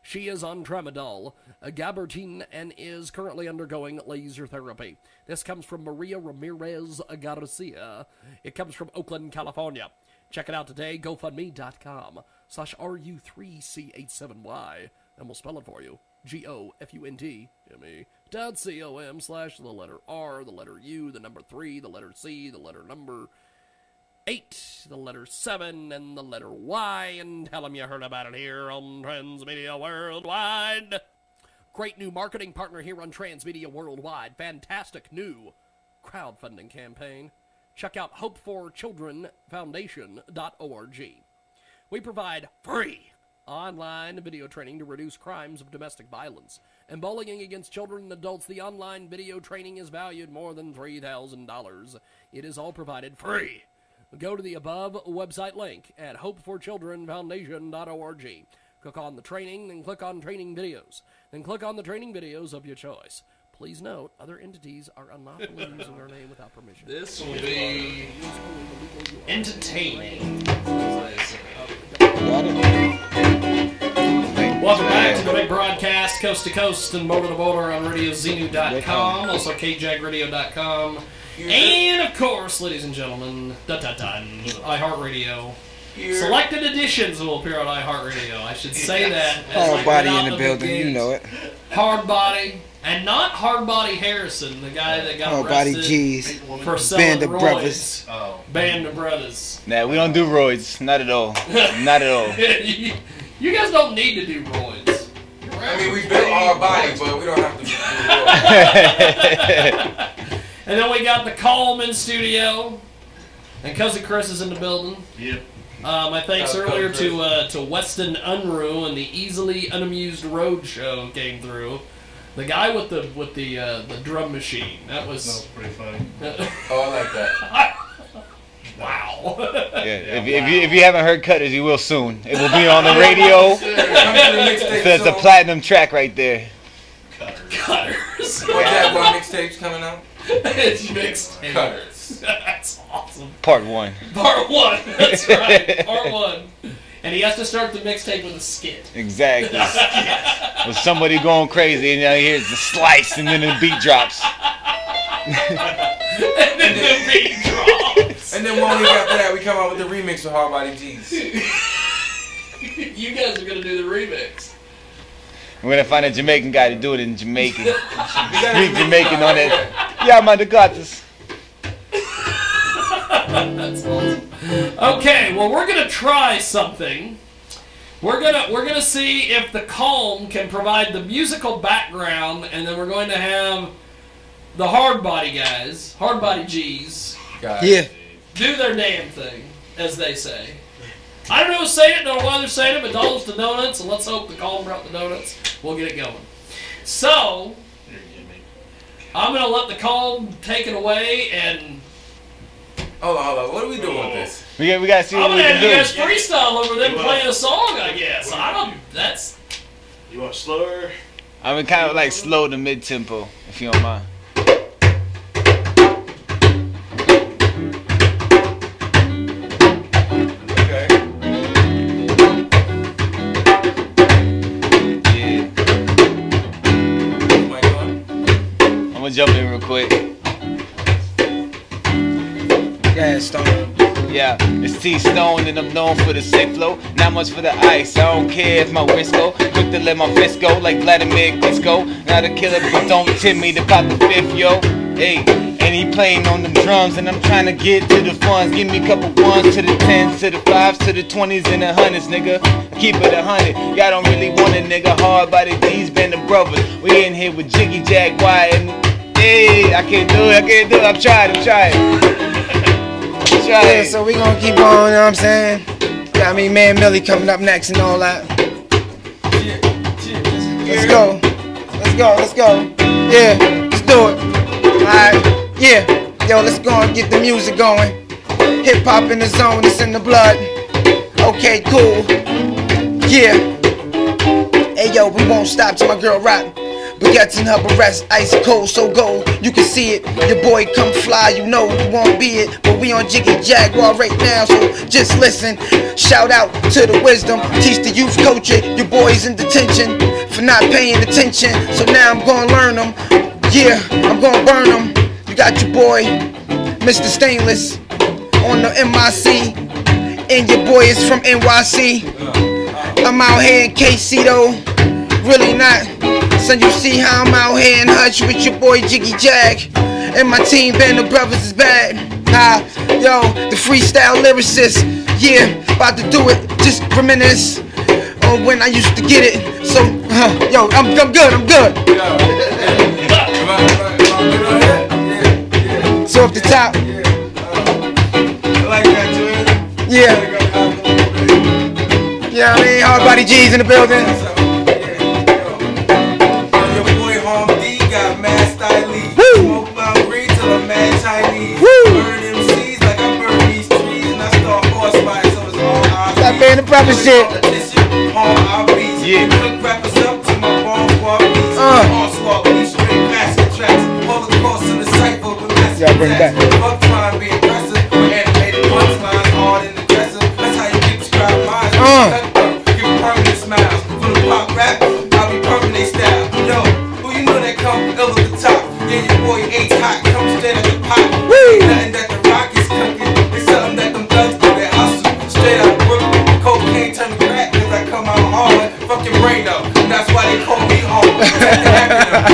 She is on tramadol, gabapentin, and is currently undergoing laser therapy. This comes from Maria Ramirez Garcia. It comes from Oakland, California. Check it out today, GoFundMe.com/RU3C87Y, and we'll spell it for you. GoFundMe.com/the letter R, the letter U, the number 3, the letter C, the letter number 8, the letter 7, and the letter Y, and tell them you heard about it here on Transmedia Worldwide. Great new marketing partner here on Transmedia Worldwide. Fantastic new crowdfunding campaign. Check out hopeforchildrenfoundation.org. We provide free online video training to reduce crimes of domestic violence and bullying against children and adults. The online video training is valued more than $3,000. It is all provided free. Go to the above website link at hopeforchildrenfoundation.org. Click on the training, then click on training videos. Then click on the training videos of your choice. Please note, other entities are unlawfully using our name without permission. This will be entertaining. Welcome back to the big broadcast, coast to coast and border to border on RadioZenu.com, also KJagRadio.com. And, of course, ladies and gentlemen, iHeartRadio. Selected editions will appear on iHeartRadio. I should say that. Hard Body in the building, you know it. Hard Body, and not Hard Body Harrison, the guy that got Hard arrested Body G's. for selling Band of roids. Brothers. Band of Brothers. Nah, we don't do roids. Not at all. Not at all. You guys don't need to do roids. I mean, we built our body, but we don't have to do roids. And then we got the Coleman studio, and Cousin Chris is in the building. Yep. My thanks earlier to Weston Unruh and the Easily Unamused Road Show came through. The guy with the drum machine. That was pretty funny. Oh, I like that. Wow. Yeah, if you haven't heard Cutters, you will soon. It will be on the radio. It's a platinum track right there. Cutters. What Jaguar mixtape's coming out? It's mixtape. Cutters. That's awesome. Part 1. Part 1. That's right. Part 1. And he has to start the mixtape with a skit. Exactly. With somebody going crazy, and now here's the slice, and then the beat drops. And then the beat drops. And then one week after that, we come out with the remix of Hard Body G's. You guys are gonna do the remix. We're gonna find a Jamaican guy to do it in Jamaican. Speak Jamaican on it. Yeah, man, the Gatas. That's awesome. Okay, well, we're gonna try something. We're gonna see if the Calm can provide the musical background, and then we're going to have the Hard Body guys, Hard Body G's, Yeah. do their damn thing, as they say. I don't know who's saying it, don't know why they're saying it, but dollars to donuts, and let's hope the Calm brought the donuts. We'll get it going. So, I'm going to let the Calm take it away, and... Hold on. What are we doing with this? We got to see what we can do. I'm going to have you guys freestyle over them playing a song, I guess. That's... You want slower? I mean, kind of like slow to mid-tempo, if you don't mind. I'm gonna jump in real quick. Yeah, Stone. Yeah, it's T-Stone and I'm known for the sick flow. Not much for the ice, I don't care if my wrist go. Quick to let my fist go like Vladimir Klitschko. Not a killer, but don't tempt me to pop the fifth, yo. Hey, and he playing on them drums and I'm trying to get to the funds. Give me a couple ones to the 10s, to the 5s, to the 20s and the 100s, nigga. Keep it 100, y'all don't really want a nigga. Hard Body G's, Band of Brothers. We in here with Jiggy Jaguar and hey, I can't do it, I'm trying. Yeah, so we gonna keep on, you know what I'm saying? Got me, Man Millie coming up next and all that. Let's go. Yeah, let's do it. Alright, yeah. Yo, let's go and get the music going. Hip hop in the zone, it's in the blood. Okay, cool. Yeah. Hey yo, we won't stop till my girl rock. Baguettes in her breast, ice cold, so gold. You can see it. Your boy come fly, you know you won't be it. But we on Jiggy Jaguar right now, so just listen. Shout out to the wisdom. Teach the youth culture. Your boy's in detention for not paying attention. So now I'm gonna learn them. Yeah, I'm gonna burn them. You got your boy, Mr. Stainless, on the MIC. And your boy is from NYC. I'm out here in KC though. Really not. Son, you see how I'm out here in Hutch with your boy Jiggy Jag. And my team Band of Brothers is bad. Yo, the freestyle lyricist. Yeah, about to do it, just reminisce on when I used to get it. So, yo, I'm good. So off the top. Yeah. Yeah, I mean, hard body G's in the building. Smoke my green till I'm mad Chinese. Burn MCs like I burn these trees. And I start horse fights, so it's all our Stop being the proper shit. Yeah. Cook rappers up to my ball squad beats. Onslaught, we straight master tracks. Holocaust in the cypher with massive attacks. Fuck trying to be impressive. With animated punchlines hard in the dresser. That's how you keep describe minds. Give permanent smiles. For the pop rap, I'll be permanent style. Yo, who you know that come ill at the top? Yeah, your boy H hot, come straight at the pot. Nothing that the rock is cooking. It's something that them thugs do that hustle. Straight out of Brooklyn. Cocaine turn to crack cause I come out hard. Fucking brain up. And that's why they call me home.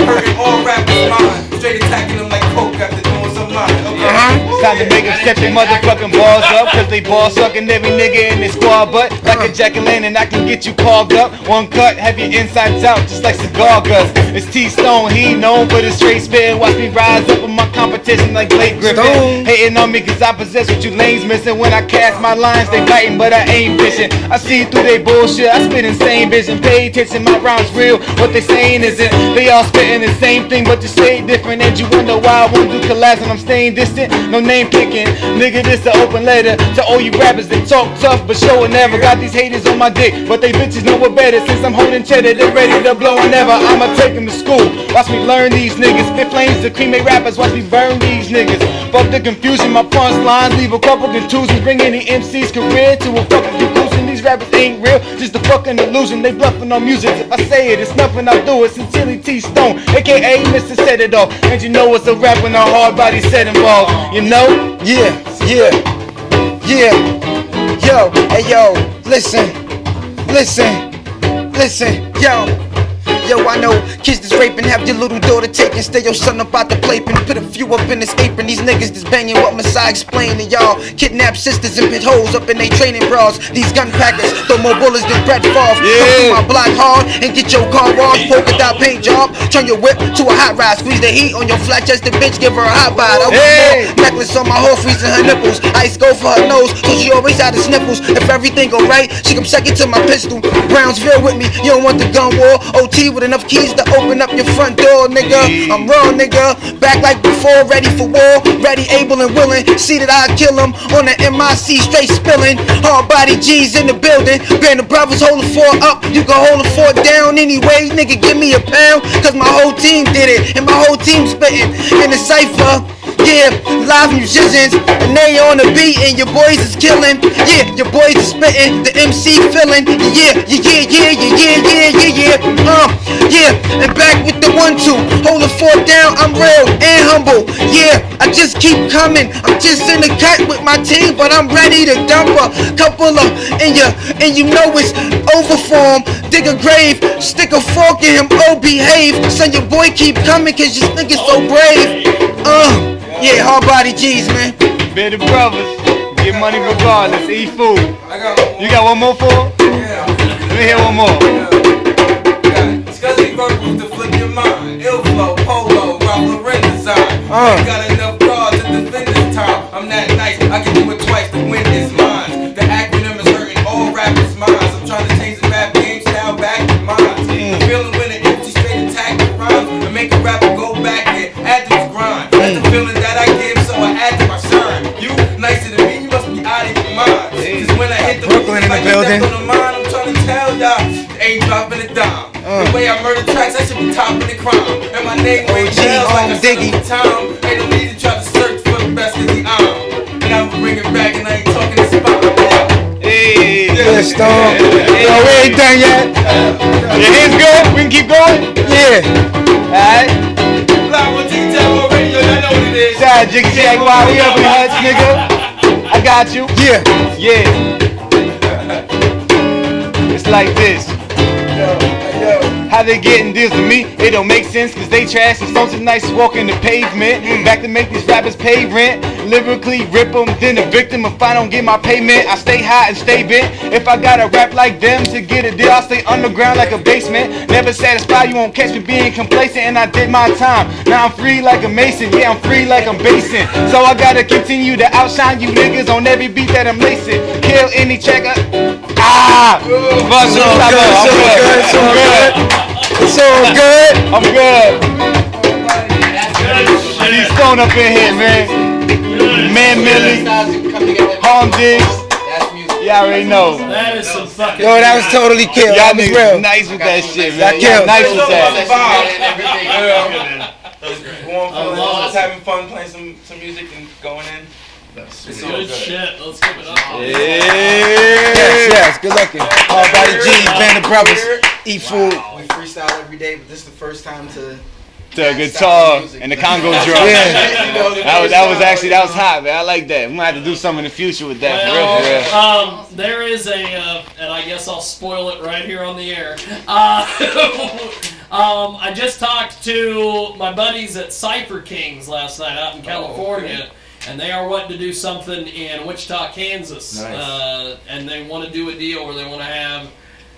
Hurting all rappers' mind. Straight attacking them like coke after doing some line. It's time to make them step their motherfucking balls up. Cause they ball sucking every nigga in their squad butt. Like a Jacqueline and I can get you carved up. One cut, have your insides out just like cigar guts. It's T-Stone, he ain't known for the straight spin. Watch me rise up with my competition like Blake Griffin. Hating on me cause I possess what you lanes missing. When I cast my lines, they biting but I ain't fishing. I see through they bullshit, I spit insane vision. Pay attention, my rhymes real, what they saying isn't. They all spitting the same thing but you say it different. And you wonder why I won't do collabs and I'm staying distant. No name picking, nigga this an open letter to all you rappers that talk tough but show it never. Got these haters on my dick but they bitches know what better. Since I'm holding cheddar they ready to blow whenever. I'ma take them to school, watch me learn these niggas. Spit flames to cremate rappers, watch me burn these niggas. Fuck the confusion, my punchlines leave a couple contusions. Bring any MC's career to a fucking conclusion. These rappers ain't real, just a fucking illusion. They bluffing on music, if I say it, it's nothing I do. It's sincerely T-Stone, aka Mr. Set It Off. And you know it's a rap when a hard body set involved, you know? Yeah. Yo, hey yo, listen, yo, I know kids that's raping, have your little daughter taken. Stay your son up out the playpen. Put a few up in his apron. These niggas that's banging what Messiah explain to y'all. Kidnap sisters and pit holes up in they training bras. These gun packers throw more bullets than Brett Favre. Come through my block hard and get your car washed. Polka dot paint job. Turn your whip to a hot rod. Squeeze the heat on your flat chested bitch. Give her a hot bod. I want more necklace on my whole freezing her nipples. Ice go for her nose, so she always out of sniffles. If everything go right, she come second to my pistol. Brownsville with me. You don't want the gun war. OT with enough keys to open up your front door, nigga. I'm raw, nigga. Back like before, ready for war. Ready, able, and willing. See that I kill him on the MIC, straight spilling. Hard body G's in the building. Band of Brothers hold the fort up. You can hold the fort down anyway. Nigga, give me a pound. Cause my whole team did it. And my whole team spitting in the cypher. Yeah, live musicians, and they on the beat, and your boys is killing. Yeah, your boys is spitting, the MC feeling. Yeah, and back with the 1-2. Hold the fort down, I'm real and humble. Yeah, I just keep coming. I'm just in the cut with my team, but I'm ready to dump a couple of and you know it's over for him. Dig a grave, stick a fork in him, oh behave. Son, your boy keep coming, cause you think it's so brave. Yeah, hard body G's, man. Band of Brothers, get money regardless, eat food. You got one more for? Yeah. Let me hear one more. Scuzzy vocals to flip your mind. Ill flow, polo, Ralph Lauren design. Ain't got enough guard to defend this time. I'm that nice, I can do it twice to win this mine. The acronym is hurting all rappers' minds. I'm trying to change the rap game style back to mine. The feeling when an empty straight attack the rhymes and make a rapper go back and add to his grind. That's the feeling that I give, so I add to my shine. You nicer than me, you must way I murder tracks, I should be top of the crime. And my name rings bells like a Diggy. Time. Ain't no need to try to search for the best of the arm. And I'ma bring it back, and I ain't talking this spot. Hey, good Storm. Yo, we ain't done yet. Your hands good? We can keep going? Yeah. Alright. Live on Jiggy Jaguar Radio, y'all know what it is. Shout out Jiggy Jaguar, we up in Huts, nigga. I got you. Yeah. Yeah. It's like this. How they getting deals with me? It don't make sense cause they trash and songs are nice walking the pavement. Back to make these rappers pay rent. Lyrically rip them, then the victim. If I don't get my payment, I stay high and stay bent. If I gotta rap like them to get a deal, I stay underground like a basement. Never satisfied, you won't catch me being complacent. And I did my time, now I'm free like a mason. Yeah, I'm free like I'm basing. So I gotta continue to outshine you niggas on every beat that I'm lacing. Kill any checker. It's all good. I'm good. He's thrown up in here, man. Man Millie, Home Diggs. Y'all already know. That is some fucking. Yo, that was totally killed. Y'all That was niggas real. nice with that shit, man. That killed. Nice with that. Just having fun, playing some music and going in. It's all Good shit. Let's give it up. Yes, good looking. Hard Body G's, Band of Brothers, Eat Food. We freestyle every day, but this is the first time to guitar and the Congo drum. Yeah. That was hot, man. I like that. We might have to do something in the future with that. Well, there is a, and I guess I'll spoil it right here on the air. I just talked to my buddies at Cypher Kings last night out in California. Okay. And they are wanting to do something in Wichita, Kansas. Nice. And they want to do a deal where they want to have,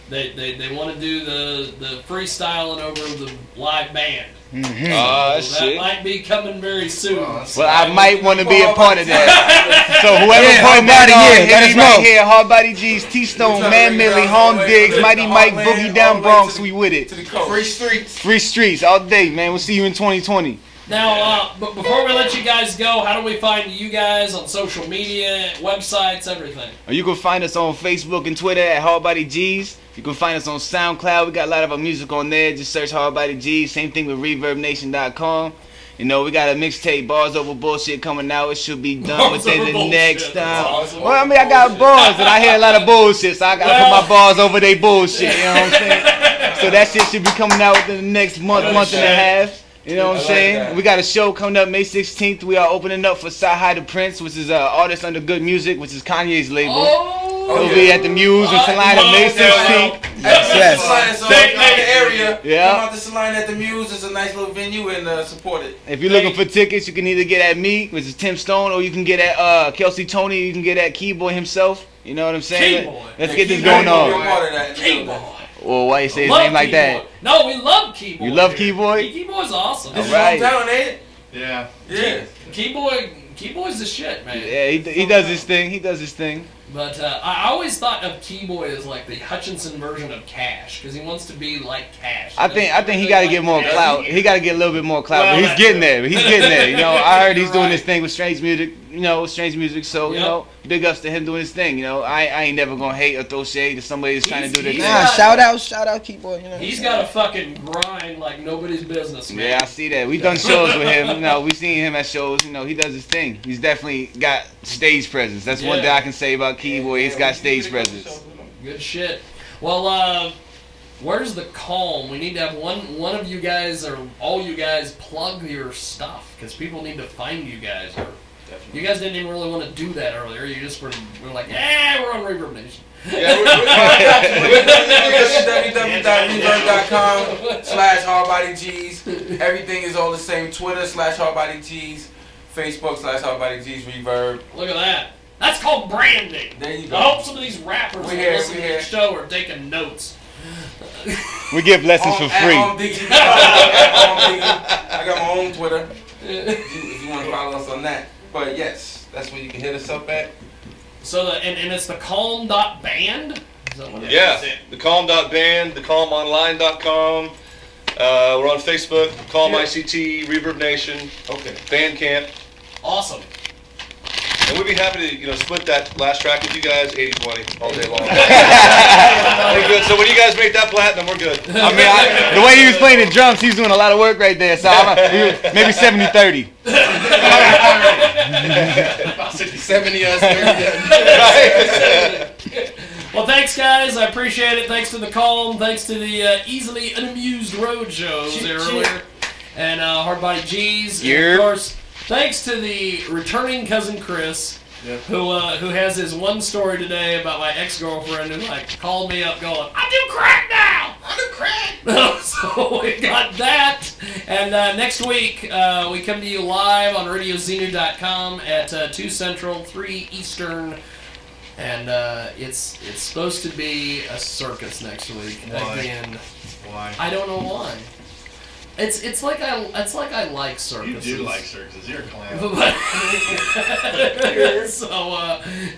they want to do the freestyling over the live band. Shit. That might be coming very soon. Well, I might want to be a part of that. So whoever putting that on, let us hit know. right here, Hard Body G's, T-Stone, Man Millie, Home Diggs, Mighty Mike, Boogie Down Bronx, we with it. Free streets. Free streets all day, man. We'll see you in 2020. Now, but before we let you guys go, how do we find you guys on social media, websites, everything? You can find us on Facebook and Twitter at Hard Body G's. You can find us on SoundCloud. We got a lot of our music on there. Just search Hard Body G's. Same thing with ReverbNation.com. You know, we got a mixtape, Bars Over Bullshit, coming out. It should be done within the next time. Well, I mean, I got bars, and I hear a lot of bullshit, so I got to put my bars over they bullshit, you know what I'm saying? So that shit should be coming out within the next month and a half. You know what I'm saying? We got a show coming up May 16th. We are opening up for Sahai the Prince, which is an artist under Good Music, which is Kanye's label. He'll be at the Muse in Salina May 16th. Yes. So if you're in the area, Yeah. come out to Salina at the Muse. It's a nice little venue and support it. If you're looking for tickets, you can either get at me, which is Tim Stone, or you can get at Kelsey Tony. You can get at Keyboy himself. You know what I'm saying? Keyboy. Let's get this going on. Keyboy. Well, why you say his Love name like Keyboy. that? No, we love Keyboy. You love here. Keyboy? Keyboy's awesome. All right. Hometown, ain't it? Yeah. Yeah. Keyboy's the shit, man. Yeah, he does his thing. He does his thing. But I always thought of Keyboy as like the Hutchinson version of Cash, because he wants to be like Cash. I think he got to get more clout. He got to get a little bit more clout, Well, but he's that's getting true. there. He's getting there. You know, I heard he's doing this thing with Strange Music. You know, Strange Music. So you Yep. know, big ups to him doing his thing. You know, I ain't never gonna hate or throw shade to somebody that's trying to do their thing. Nah, shout out Keyboy. You know. He's got a fucking grind like nobody's business, man. Yeah, I see that. We done shows with him. You know, we seen him at shows. You know, he does his thing. He's definitely got stage presence. That's one Yeah. thing I can say about Keyboy. He's got stage presence. Good shit. Well, where's the calm? We need to have one of you guys or all you guys plug your stuff because people need to find you guys. Or you guys didn't even really want to do that earlier. You just were like, yeah, we're on Reverb Nation. Yeah, www.reverb.com/hardbodygs. Everything is all the same. Twitter /hardbodygs. Facebook /hardbodygs Reverb. Look at that. That's called branding. There you go. I hope some of these rappers We who here, listen we to here. the show are taking notes. We give lessons for free. I got my own Twitter. If you want to follow us on that. But yes, that's where you can hit us up at. So and it's the calm.band? Is that what it is? Yeah, thecalm.band, thecalmonline.com. We're on Facebook, Calm ICT, Reverb Nation, okay, Bandcamp. Awesome. And we'd be happy to, split that last track with you guys, 80-20, all day long. We're good. So when you guys make that platinum, we're good. I mean, the way he was playing the drums, he's doing a lot of work right there. So maybe 70-30. 70 us, 30. Well, thanks, guys. I appreciate it. Thanks to the Calm. Thanks to the Easily Unamused Road shows there earlier. And Hardbody G's. And of course, thanks to the returning cousin Chris, who has his one story today about my ex-girlfriend who called me up going, I do crack now! I do crack! So we got that. And next week, we come to you live on RadioZenu.com at 2 Central, 3 Eastern. And it's supposed to be a circus next week. Why? Again, Why? I don't know why. It's like I like circuses. You do like circuses. You're a clown. So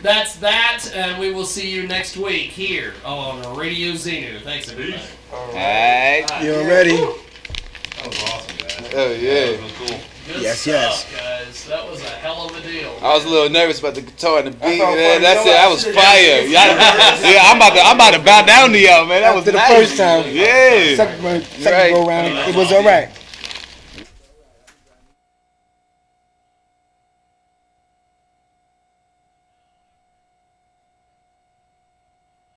that's that, and we will see you next week here on Radio Xenu. Thanks, everybody. All right. You ready? That was awesome, guys. Oh yeah. That was cool. Good Yes, stuff, yes. guys. That was a hell of a deal. I was a little nervous about the guitar and the beat, felt man. funny. That's You it. know I what? was fire. Yeah, I'm about to bow down to y'all, man. That was After the nice. first time. Yeah. Second go around, it was all right.